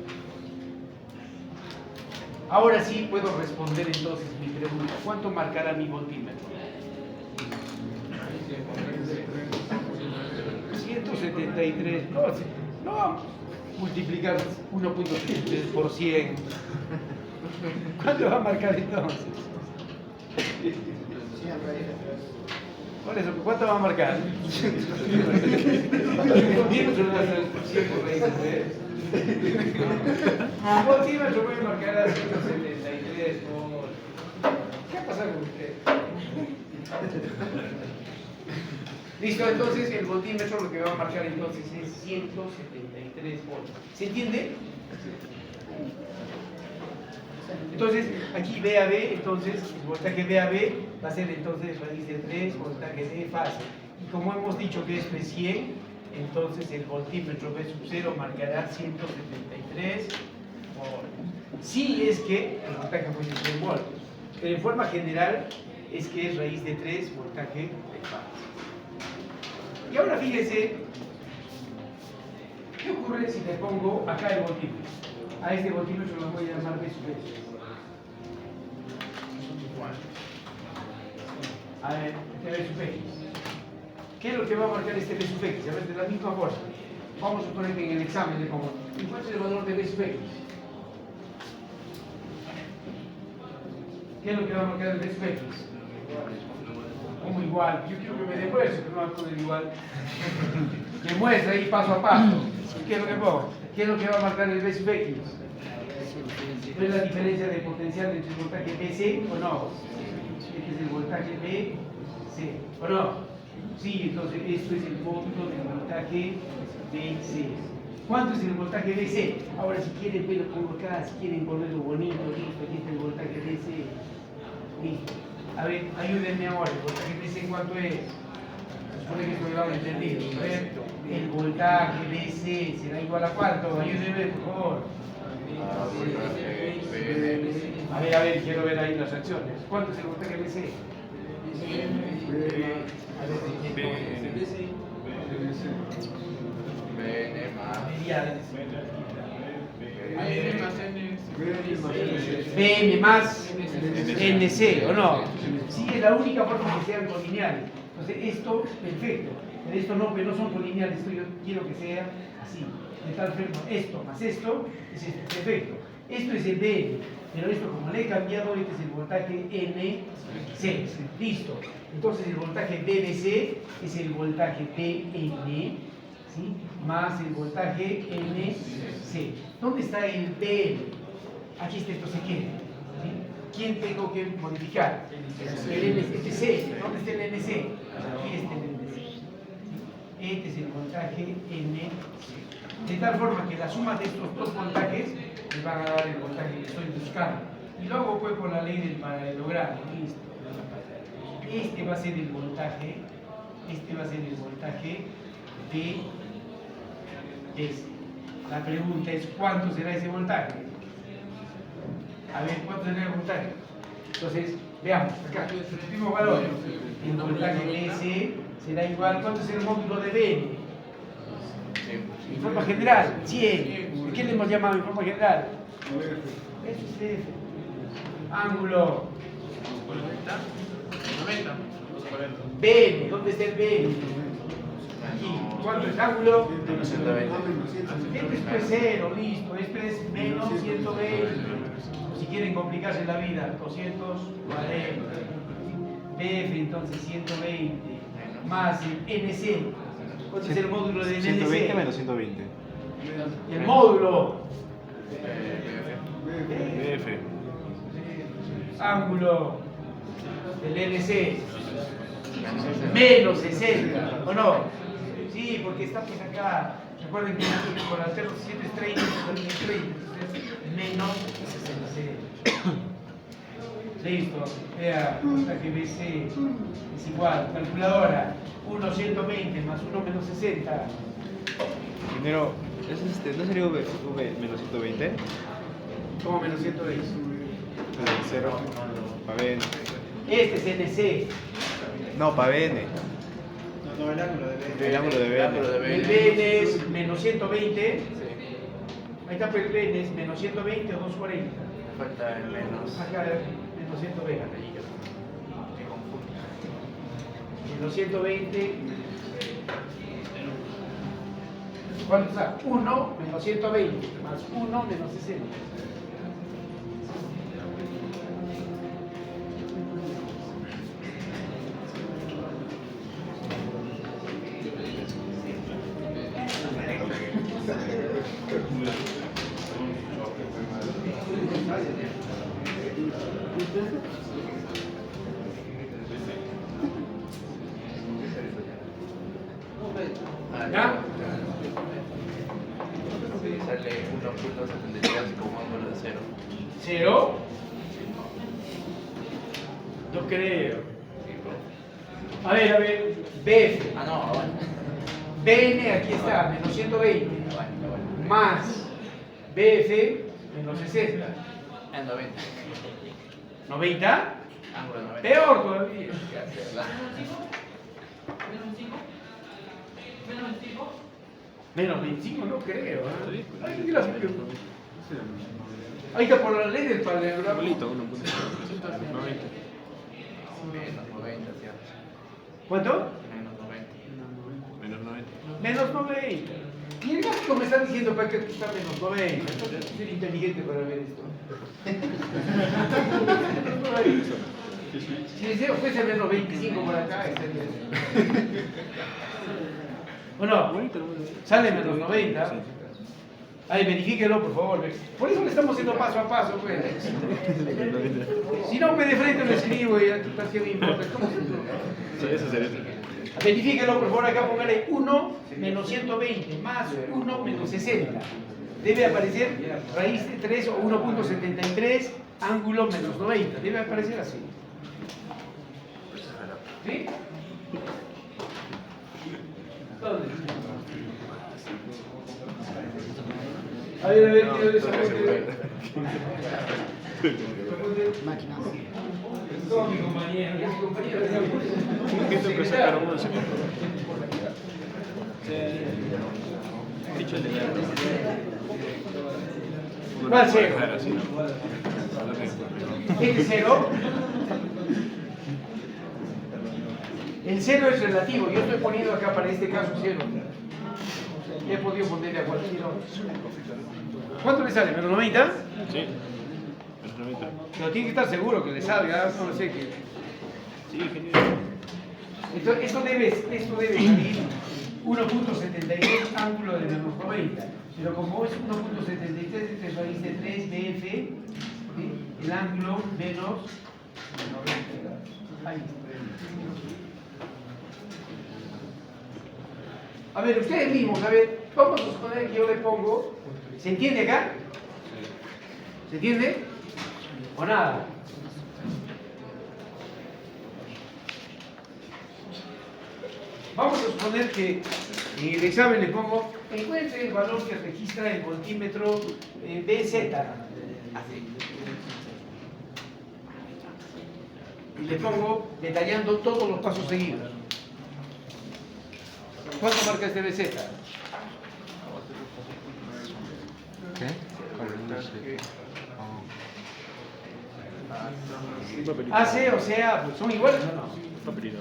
Ahora sí puedo responder entonces mi pregunta. ¿Cuánto marcará mi voltímetro? 173. No, multiplicar 1.33 por 100. ¿Cuánto va a marcar entonces? Por eso, ¿cuánto va a marcar? El voltímetro va a ser 100 por raíz de 3. El voltímetro voy a marcar a 173 por... ¿Qué ha pasado con usted? Listo, entonces el voltímetro lo que va a marcar entonces es 173 volts. ¿Se entiende? Entonces, aquí B a B, entonces el voltaje B a B va a ser entonces raíz de 3, voltaje de fase. Y como hemos dicho que esto es 100, entonces el voltímetro B sub 0 marcará 173 volts. Si es que el voltaje fue de 100 volts. Pero en forma general es que es raíz de 3 voltaje de fase. Y ahora fíjense, ¿qué ocurre si le pongo acá el voltímetro? A este voltímetro lo voy a llamar B sub S. A ver, este B sub X. ¿Qué es lo que va a marcar este B sub X? A ver, de la misma forma. Vamos a suponer que en el examen le pongo, ¿cuál es el valor de B sub X? ¿Qué es lo que va a marcar el B sub X? Como igual. Yo quiero que me demuestre, que no va a poner igual. Que muestre ahí paso a paso. ¿Qué es lo que pongo? ¿Qué es lo que va a marcar el B sub X? ¿No es la diferencia de potencial entre el voltaje BC o no? Este es el voltaje BC, ¿o no? Sí, entonces esto es el módulo del voltaje BC. ¿Cuánto es el voltaje BC? Ahora si quieren pues lo pongo acá, si quieren volverlo bonito, listo, aquí está el voltaje BC. Listo. A ver, ayúdenme ahora, ¿el voltaje BC cuánto es? Se supone que esto lo han entendido. A ver, el voltaje BC será igual a cuánto, ayúdenme por favor. A ver, quiero ver ahí las acciones. ¿Cuánto es el voltaje BC? BM más NC, ¿o no? Sí, es la única forma que sean colineales. Entonces, esto, perfecto. Pero esto no, pero no son colineales, esto yo quiero que sea así. De tal forma, esto más esto es esto, perfecto. Esto es el BM, pero esto como le he cambiado, este es el voltaje NC. Listo. Entonces el voltaje BBC es el voltaje PN, ¿sí? Más el voltaje NC. ¿Dónde está el BM? Aquí está, esto se queda. ¿Sí? ¿Quién tengo que modificar? El NC. ¿Dónde está el NC? Aquí está el NC. Este es el voltaje NC. De tal forma que la suma de estos dos voltajes me van a dar el voltaje que estoy buscando. Y luego pues por la ley del paralelogramo. Listo. Este va a ser el voltaje. Este va a ser el voltaje de este. La pregunta es ¿cuánto será ese voltaje? A ver, ¿cuánto será el voltaje? Entonces, veamos, acá, el mismo valor. El voltaje de S será igual, ¿cuánto es el módulo de B? En forma general, 100. ¿Qué le hemos llamado en forma general? Eso es F. Ángulo 90. BM, ¿dónde está el BM? Aquí, ¿cuánto es ángulo? Este es pues 0, listo, este es menos 120. Si quieren complicarse la vida, 240. BF entonces 120 más el NC. ¿Cuánto es el módulo del NC? 120 menos 120. El módulo. BF. Ángulo del NC. Menos 60, ¿o no? Sí, porque está pues acá. Recuerden que por alterno 7 es 30, es 30, entonces menos 60. Listo, vea, voltaje BC es igual, calculadora, 1 120 más 1 menos 60. Primero, ¿no sería V menos 120? ¿Cómo menos 120? 0. Para BN. Este es NC. No, para BN. No, el ángulo de B. El ángulo de BN. El BN es menos 120. Ahí está, pues el BN es menos 120 o 240. Falta el menos. Acá, menos 120. Menos 120. ¿Cuánto está? 1 menos 120 más 1 menos 60. ¿Ya? Sí, sale 1.73 como ángulo de 0. ¿Cero? No creo. A ver, BF. Ah, no, bueno. BN, aquí está, menos 120. Bueno. Más BF, menos 60. En 90. ¿90? Ángulo 90. Peor todavía. Menos 25 no creo. ¿Eh? Ay, ¿qué la saqué? Ahí está por la ley del paralelogramo. Igualito, 1.90. Menos 90, ¿cierto? ¿Cuánto? Menos 90. Menos 90. Menos 90. Y el gráfico me está diciendo para que está menos 90. Entonces, soy inteligente para ver esto. Si deseo fuese menos 25 por acá, estaría bien. ¿O no? Sale menos 90. Ahí, verifíquelo, por favor. Por eso le estamos haciendo paso a paso, pues. Si no, pues de frente lo escribo y ya tú estás haciendo importa. ¿Cómo se hace? Eso sería. Verifíquelo, por favor, acá póngale 1 menos 120 más 1 menos 60. Debe aparecer raíz de 3 o 1.73, ángulo menos 90. Debe aparecer así. ¿Sí? ¿Dónde? A ver, quiero desapunte. Máquinas. Todo mi compañero, mi compañero. ¿Qué tengo que sacar uno? Dicho el de ¿Cuál cero? ¿Este cero? El cero es relativo. Yo estoy poniendo acá para este caso cero. He podido ponerle a cualquier otro. ¿Cuánto le sale? ¿Menos 90? Sí. Menos 90. Pero tiene que estar seguro que le salga. No sé qué. Sí, genial. Esto debe salir 1.73 ángulo de menos 90. Pero como es 1.73 entre raíz de 3 BF, ¿sí? El ángulo menos 90. Ahí está. A ver, ustedes mismos, a ver, vamos a suponer que yo le pongo. ¿Se entiende acá? ¿Se entiende? ¿O nada? Vamos a suponer que en el examen le pongo, encuentre el valor que registra el voltímetro BZ. Así. Y le pongo detallando todos los pasos seguidos. ¿Cuánto marca este BZ? ¿Qué? AC, o sea, pues son iguales o no. Papelito.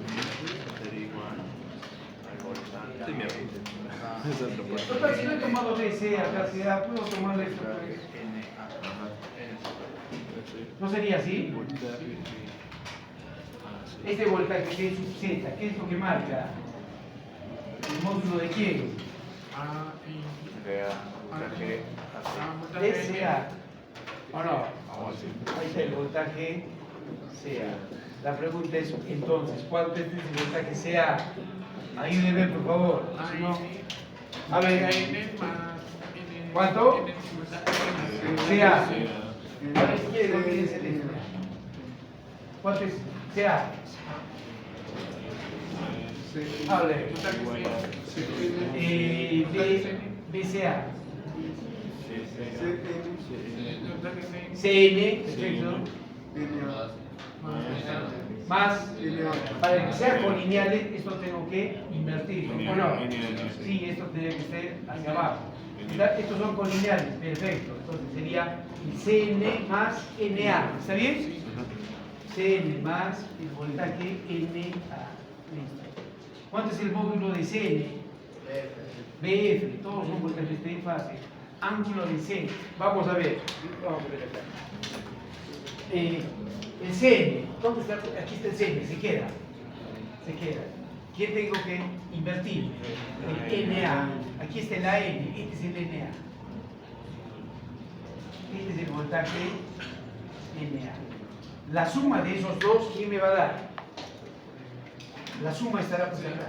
Sí, mi apunte. Es otro pues. Total, si no he tomado BC acá, CA, puedo tomar esto. ¿No sería así? Este voltaje que es sub Z, ¿qué es lo que marca? ¿El módulo de quién? SA. ¿O no? Ahí está el voltaje CA. La pregunta es entonces, ¿cuánto es el voltaje CA? Ayúdenme, por favor. Si no, a ver, ¿cuánto? CA. A ver si quieren, olvídense de esto. ¿Cuánto es CA? Hable. BCA. CN, perfecto. Más, para que sea colineales, esto tengo que invertirlo, ¿o no? Sí, esto tiene que ser hacia abajo. Estos son colineales, perfecto. Entonces sería CN más NA, ¿está bien? CN más el voltaje NA. Listo. ¿Cuánto es el módulo de CN? BF, todos son voltajes de fase. Ángulo de C. Vamos a ver. Vamos a ver acá. El CN, ¿dónde está? Aquí está el CN, se queda. Se queda. ¿Quién tengo que invertir? El NA. Aquí está el AN, este es el NA. Este es el voltaje NA. La suma de esos dos, ¿quién me va a dar? La suma estará pues acá.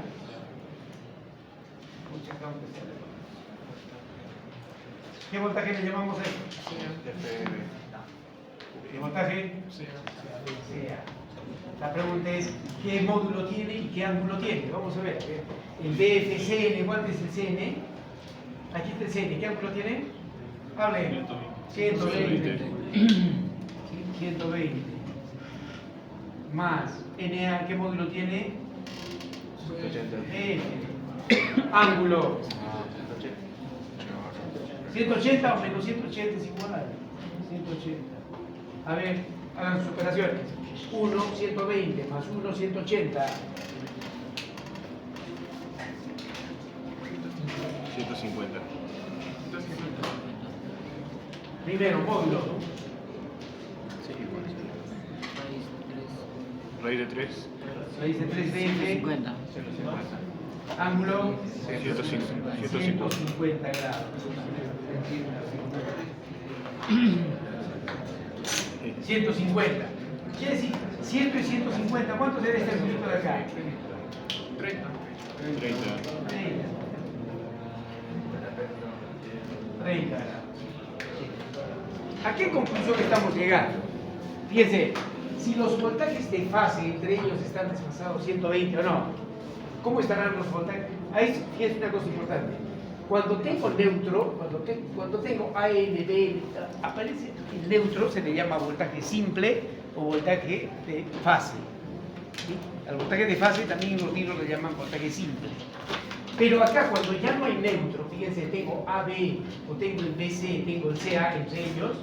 ¿Qué voltaje le llamamos a esto? ¿Qué voltaje? CA. La pregunta es, ¿qué módulo tiene y qué ángulo tiene? Vamos a ver. El BFCN, ¿cuánto es el CN? Aquí está el CN, ¿qué ángulo tiene? Hable. 120. 120. Más NA, ¿qué módulo tiene? 180. Ángulo. 180 o menos 180 es igual. 180. A ver, hagan sus operaciones. 1, 120 más 1, 180. 150. Primero, módulo. Sí, igual. Raíz de 3. Raíz de 3 BF. 50. Ángulo. 150. 150 grados. 150. Quiere decir, 100 y 150. ¿Cuánto será este ángulo de acá? 30. 30 grados. ¿A qué conclusión estamos llegando? Fíjense, si los voltajes de fase entre ellos están desfasados 120 o no, ¿cómo estarán los voltajes? Ahí fíjense una cosa importante. Cuando tengo neutro, cuando tengo A, N, B, aparece el neutro, se le llama voltaje simple o voltaje de fase. ¿Sí? Al voltaje de fase también los libros le llaman voltaje simple. Pero acá cuando ya no hay neutro, fíjense, tengo AB o tengo el BC, tengo el CA entre ellos,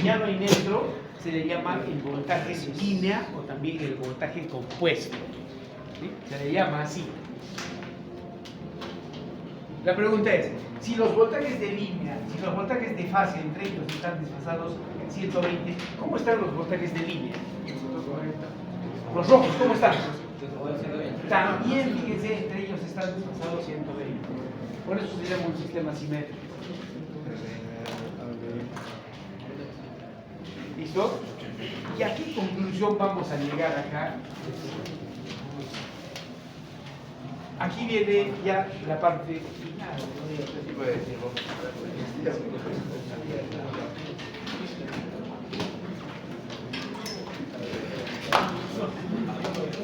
ya no hay neutro, se le llama el voltaje de línea o también el voltaje compuesto. ¿Sí? Se le llama así. La pregunta es, si los voltajes de línea, si los voltajes de fase entre ellos están desfasados 120, ¿cómo están los voltajes de línea? Los rojos, ¿cómo están? También, fíjense, entre ellos están desfasados 120. Por eso se llama un sistema simétrico. ¿Listo? ¿Y a qué conclusión vamos a llegar acá? Aquí viene ya la parte final.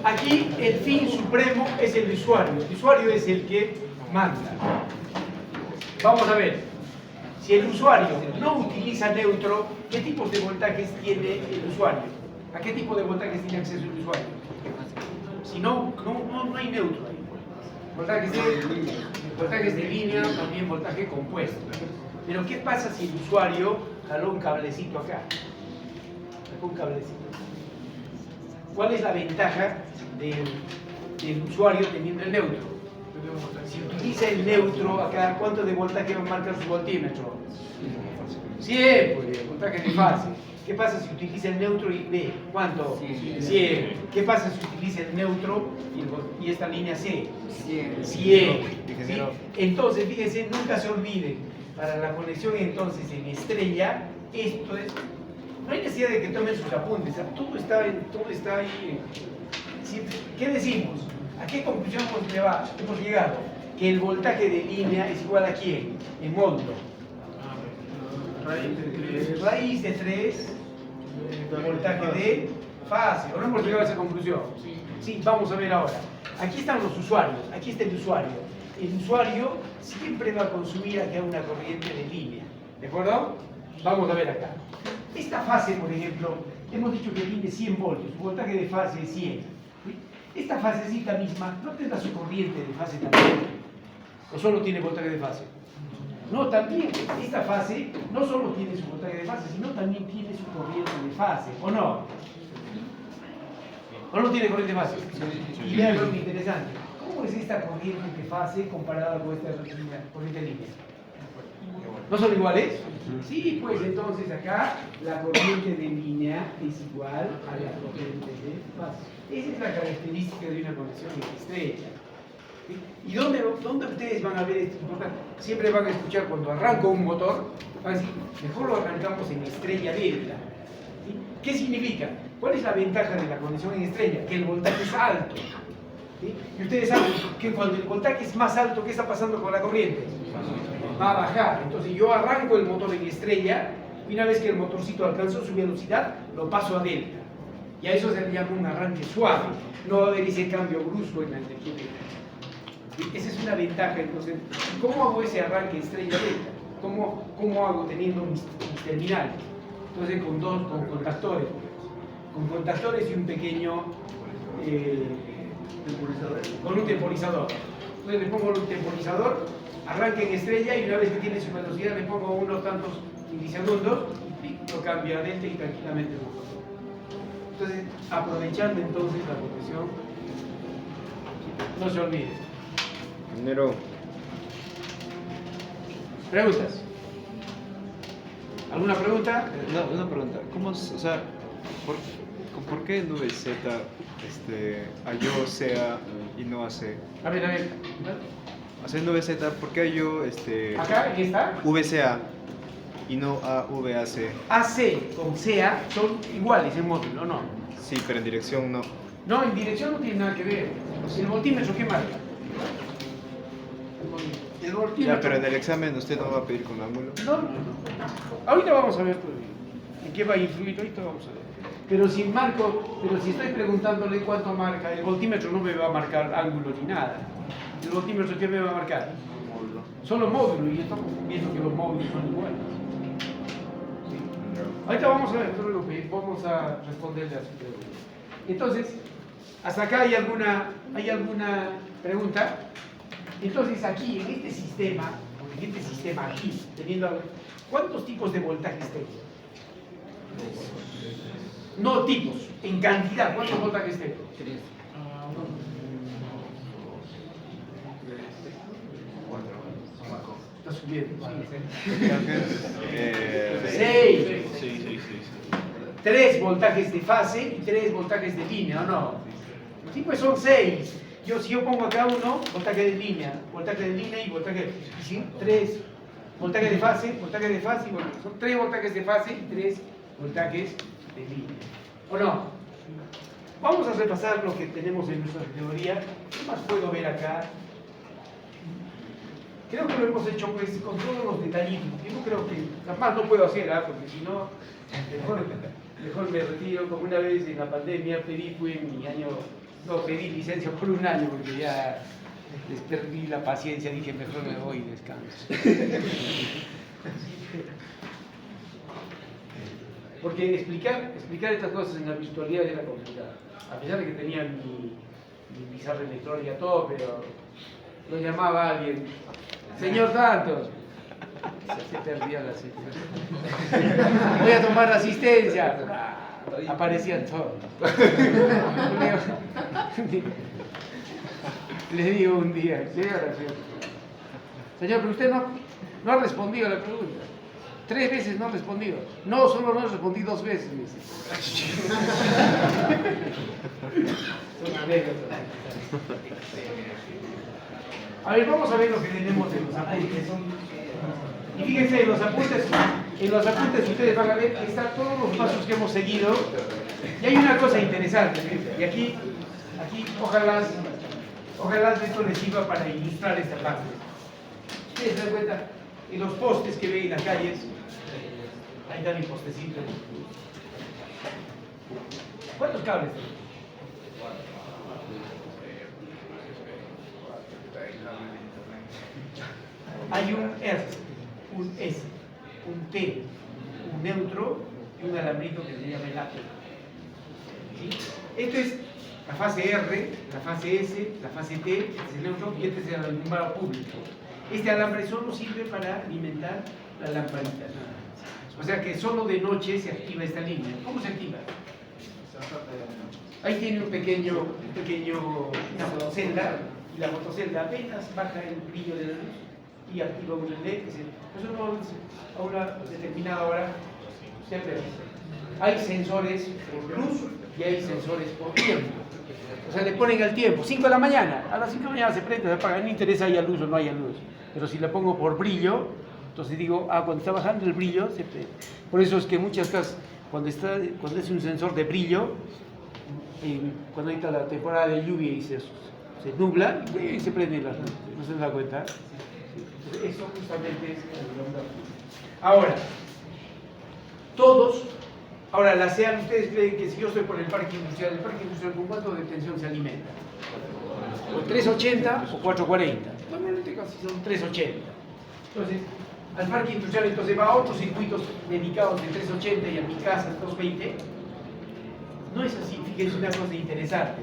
Aquí el fin supremo es el usuario. El usuario es el que manda. Vamos a ver. Si el usuario no utiliza neutro, ¿qué tipos de voltajes tiene el usuario? ¿A qué tipo de voltajes tiene acceso el usuario? Si no hay neutro ahí. Voltajes de línea, también voltaje compuesto. Pero ¿qué pasa si el usuario jaló un cablecito acá? Sacó un cablecito. ¿Cuál es la ventaja del usuario teniendo el neutro? Si utiliza el neutro acá, ¿cuánto de voltaje va a marcar su voltímetro? 100, pues, voltaje de fase. ¿Qué pasa si utiliza el neutro y ve? ¿Cuánto? 100. ¿Qué pasa si utiliza el neutro y esta línea C? 100. ¿Sí? Entonces, fíjense, nunca se olviden, para la conexión entonces en estrella, esto es... No hay necesidad de que tomen sus apuntes, todo está ahí. ¿Qué decimos? ¿A qué conclusión hemos llegado? Que el voltaje de línea es igual a ¿quién? En módulo. Raíz de 3, voltaje de fase. ¿O no hemos llegado a esa conclusión? Sí, vamos a ver ahora. Aquí están los usuarios, aquí está el usuario. El usuario siempre va a consumir acá una corriente de línea. ¿De acuerdo? Vamos a ver acá. Esta fase, por ejemplo, hemos dicho que tiene 100 voltios, su voltaje de fase es 100. ¿Sí? Esta fasecita misma no tendrá su corriente de fase también. ¿O solo tiene voltaje de fase? No, también esta fase no solo tiene su voltaje de fase, sino también tiene su corriente de fase, ¿o no? ¿O no tiene corriente de fase? Y vean lo interesante. ¿Cómo es esta corriente de fase comparada con esta corriente de línea? ¿No son iguales? Sí, pues entonces acá la corriente de línea es igual a la corriente de fase. Esa es la característica de una conexión estrecha. ¿sí? ¿Y dónde ustedes van a ver esto importante? Siempre van a escuchar cuando arranco un motor, van a decir, mejor lo arrancamos en estrella delta. ¿Sí? ¿Qué significa? ¿Cuál es la ventaja de la conexión en estrella? Que el voltaje es alto. ¿Sí? Y ustedes saben que cuando el voltaje es más alto, ¿qué está pasando con la corriente? Va a bajar. Entonces yo arranco el motor en estrella y una vez que el motorcito alcanzó su velocidad, lo paso a delta. Y a eso se le llama un arranque suave. No va a haber ese cambio brusco en la energía eléctrica. ¿Sí? Esa es una ventaja. Entonces, ¿cómo hago ese arranque estrella-delta? ¿Cómo hago teniendo mis terminales? Entonces, con contactores. Con contactores y un pequeño... con un temporizador. Entonces le pongo un temporizador, arranque en estrella y una vez que tiene su velocidad le pongo unos tantos milisegundos y lo cambio a delta y tranquilamente lo pongo. Entonces, aprovechando entonces la protección, no se olvide. Ingeniero, ¿Preguntas? ¿Alguna pregunta? una pregunta. ¿Cómo, o sea, por qué nube Z halló sea y no AC? A ver. Hacer nube Z, ¿por qué halló Acá, en esta, VCA y no AVAC? AC con CA son iguales en módulo, ¿no? Sí, pero en dirección no. No, en dirección no tiene nada que ver. ¿El voltímetro qué marca? El voltímetro. Ya, pero en el examen usted no va a pedir con ángulo. No. Ahorita vamos a ver en qué va a influir, ahorita vamos a ver. Pero si estoy preguntándole cuánto marca, el voltímetro no me va a marcar ángulo ni nada. ¿El voltímetro qué me va a marcar? Solo módulo, y estamos viendo que los módulos son iguales. ¿Sí? Ahorita vamos a ver, no se preocupe, vamos a responderle a su pregunta. Entonces, hasta acá hay alguna pregunta. Entonces aquí, en este sistema aquí, teniendo, ¿cuántos tipos de voltajes tengo? No tipos, en cantidad, ¿cuántos voltajes tengo? 3, 4, 5. Está subiendo. Eh, 6. 3 voltajes de fase y 3 voltajes de línea, ¿o no? Sí, pues son 6. Si yo pongo acá uno, voltaje de línea y voltaje, ¿sí? 3 voltajes de fase, y bueno, son 3 voltajes de fase y 3 voltajes de línea. ¿O no? Vamos a repasar lo que tenemos en nuestra teoría. ¿Qué más puedo ver acá? Creo que lo hemos hecho pues con todos los detallitos. Yo no creo que, más no puedo hacer, porque si no, mejor me retiro. Como una vez en la pandemia pedí licencia por un año porque ya les perdí la paciencia, dije mejor me voy y descanso. Porque explicar estas cosas en la virtualidad era complicado. A pesar de que tenía mi pizarra electrónica, todo, pero lo llamaba alguien, señor Santos. Se perdía la asistencia. Voy a tomar asistencia. Aparecían todos. Le digo un día, señor, pero usted no ha respondido a la pregunta. 3 veces no ha respondido. No, solo no respondí 2 veces. Me dice. Son anécdotas. A ver, vamos a ver lo que tenemos en los apuntes. Y fíjense, en los apuntes ustedes van a ver que están todos los pasos que hemos seguido. Y hay una cosa interesante, y aquí ojalá esto les sirva para ilustrar esta parte. Ustedes se dan cuenta, en los postes que ven en las calles, ahí están el postecito. ¿Cuántos cables tienen? Hay un R, un S, un T, un neutro y un alambrito que se llama el AP. ¿Sí? Esto es la fase R, la fase S, la fase T, este es el neutro y este es el alumbrado público. Este alambre solo sirve para alimentar la lamparita. O sea que solo de noche se activa esta línea. ¿Cómo se activa? Ahí tiene una fotocelda y la fotocelda apenas baja el brillo de la luz y activa un LED. Eso a una determinada hora se apaga. Hay sensores por luz y hay sensores por tiempo. O sea, le ponen el tiempo, 5 de la mañana, a las 5 de la mañana se prende, se apaga, no interesa haya luz o no haya luz. Pero si le pongo por brillo, entonces digo, cuando está bajando el brillo, se prende. Por eso es que muchas casas, cuando es un sensor de brillo, cuando está la temporada de lluvia y se nubla, y se prenden las luces, ¿no se da cuenta? Entonces, eso justamente es el nombre. Ahora, la SEAL, ustedes creen que si yo estoy por el parque industrial, ¿con cuánto de tensión se alimenta? ¿O 380 o 440? Normalmente casi son 380. Entonces, al parque industrial entonces va a otros circuitos dedicados de 380 y a mi casa 220. No es así, fíjense una cosa interesante.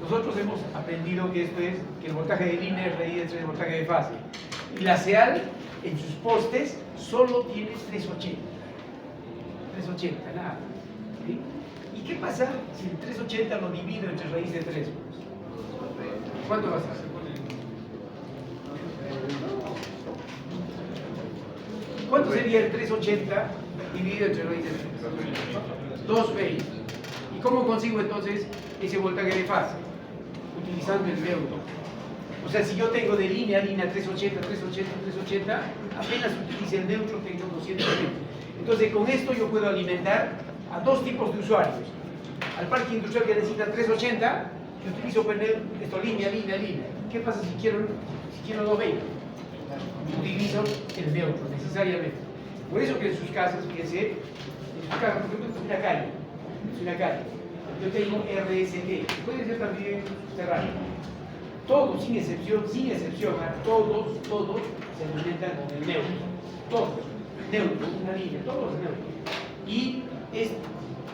Nosotros hemos aprendido que esto es que el voltaje de línea es raíz entre el voltaje de fase. Y la SEAL en sus postes solo tiene 380. 380, nada. ¿Sí? ¿Y qué pasa si el 380 lo divido entre raíz de 3? ¿Cuánto va a ser? ¿Cuánto sería el 380 dividido entre raíz de 3? 220. ¿Y cómo consigo entonces ese voltaje de fase? Utilizando el neutro. O sea, si yo tengo de línea a línea 380, 380, 380, apenas utilice el neutro tengo 220. Entonces, con esto yo puedo alimentar a dos tipos de usuarios. Al parque industrial que necesita 380, yo utilizo esto línea. ¿Qué pasa si quiero 220? Utilizo el neutro, necesariamente. Por eso que en sus casas, fíjense, en sus casas, por ejemplo, es una calle. Yo tengo RST, puede ser también subterráneo. Todos, sin excepción, todos se alimentan con el neutro. Todos. Neutro, una línea, todos neutros. Y es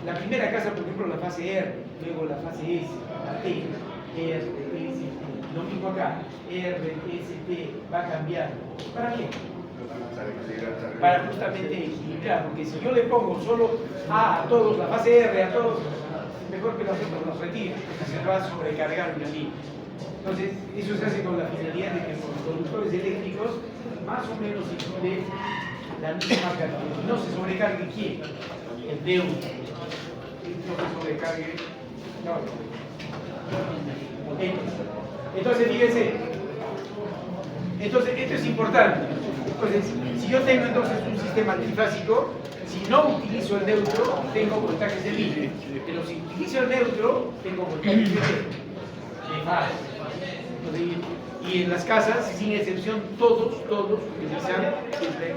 la primera casa, por ejemplo, la fase R, luego la fase S, la T, R, S, lo mismo acá, R, S, T, va cambiando. ¿Para qué? Para justamente equilibrar, porque si yo le pongo solo A todos, la fase R a todos, mejor que los otros los retire, porque se va a sobrecargar una línea. Entonces, eso se hace con la finalidad de que los conductores eléctricos más o menos circulen la misma cantidad. No se sobrecargue quién, el neutro. No se sobrecargue. No. Entonces, fíjense. Entonces, esto es importante. Entonces, si yo tengo entonces un sistema trifásico, si no utilizo el neutro, tengo voltajes de línea. Pero si utilizo el neutro, tengo voltajes de fase. Y en las casas, sin excepción, todos utilizan siempre.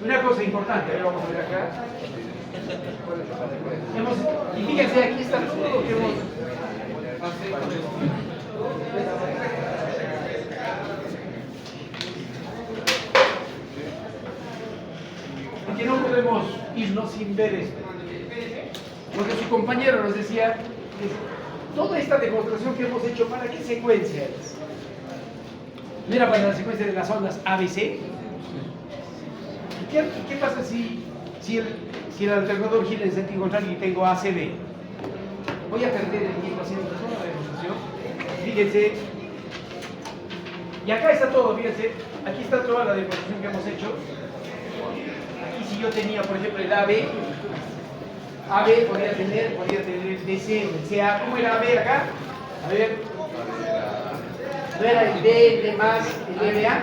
Una cosa importante, a ver, vamos a ver acá. Y fíjense, aquí está todo lo que hemos. Porque no podemos irnos sin ver esto. Porque su compañero nos decía, toda esta demostración que hemos hecho, ¿para qué secuencia es? ¿No era para la secuencia de las ondas ABC? ¿Qué pasa si el alternador gira en sentido contrario y tengo ACB? Voy a perder el 10% de la demostración. Fíjense. Y acá está todo, fíjense. Aquí está toda la demostración que hemos hecho. Aquí si yo tenía, por ejemplo, el AB podría tener el DC, el CA. ¿Cómo era AB acá? A ver. ¿No era el DN más el LA?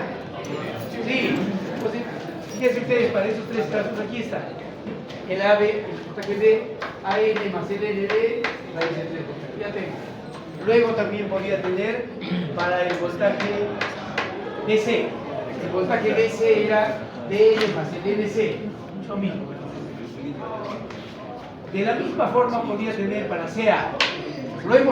Sí. Entonces, fíjense ustedes, para esos tres casos, aquí está. El AB, el voltaje de AN más el LD, raíz de 3. Ya tengo. Luego también podría tener para el voltaje DC. El voltaje DC era DN más el NC. Lo mismo. De la misma forma podría tener para CA. Lo hemos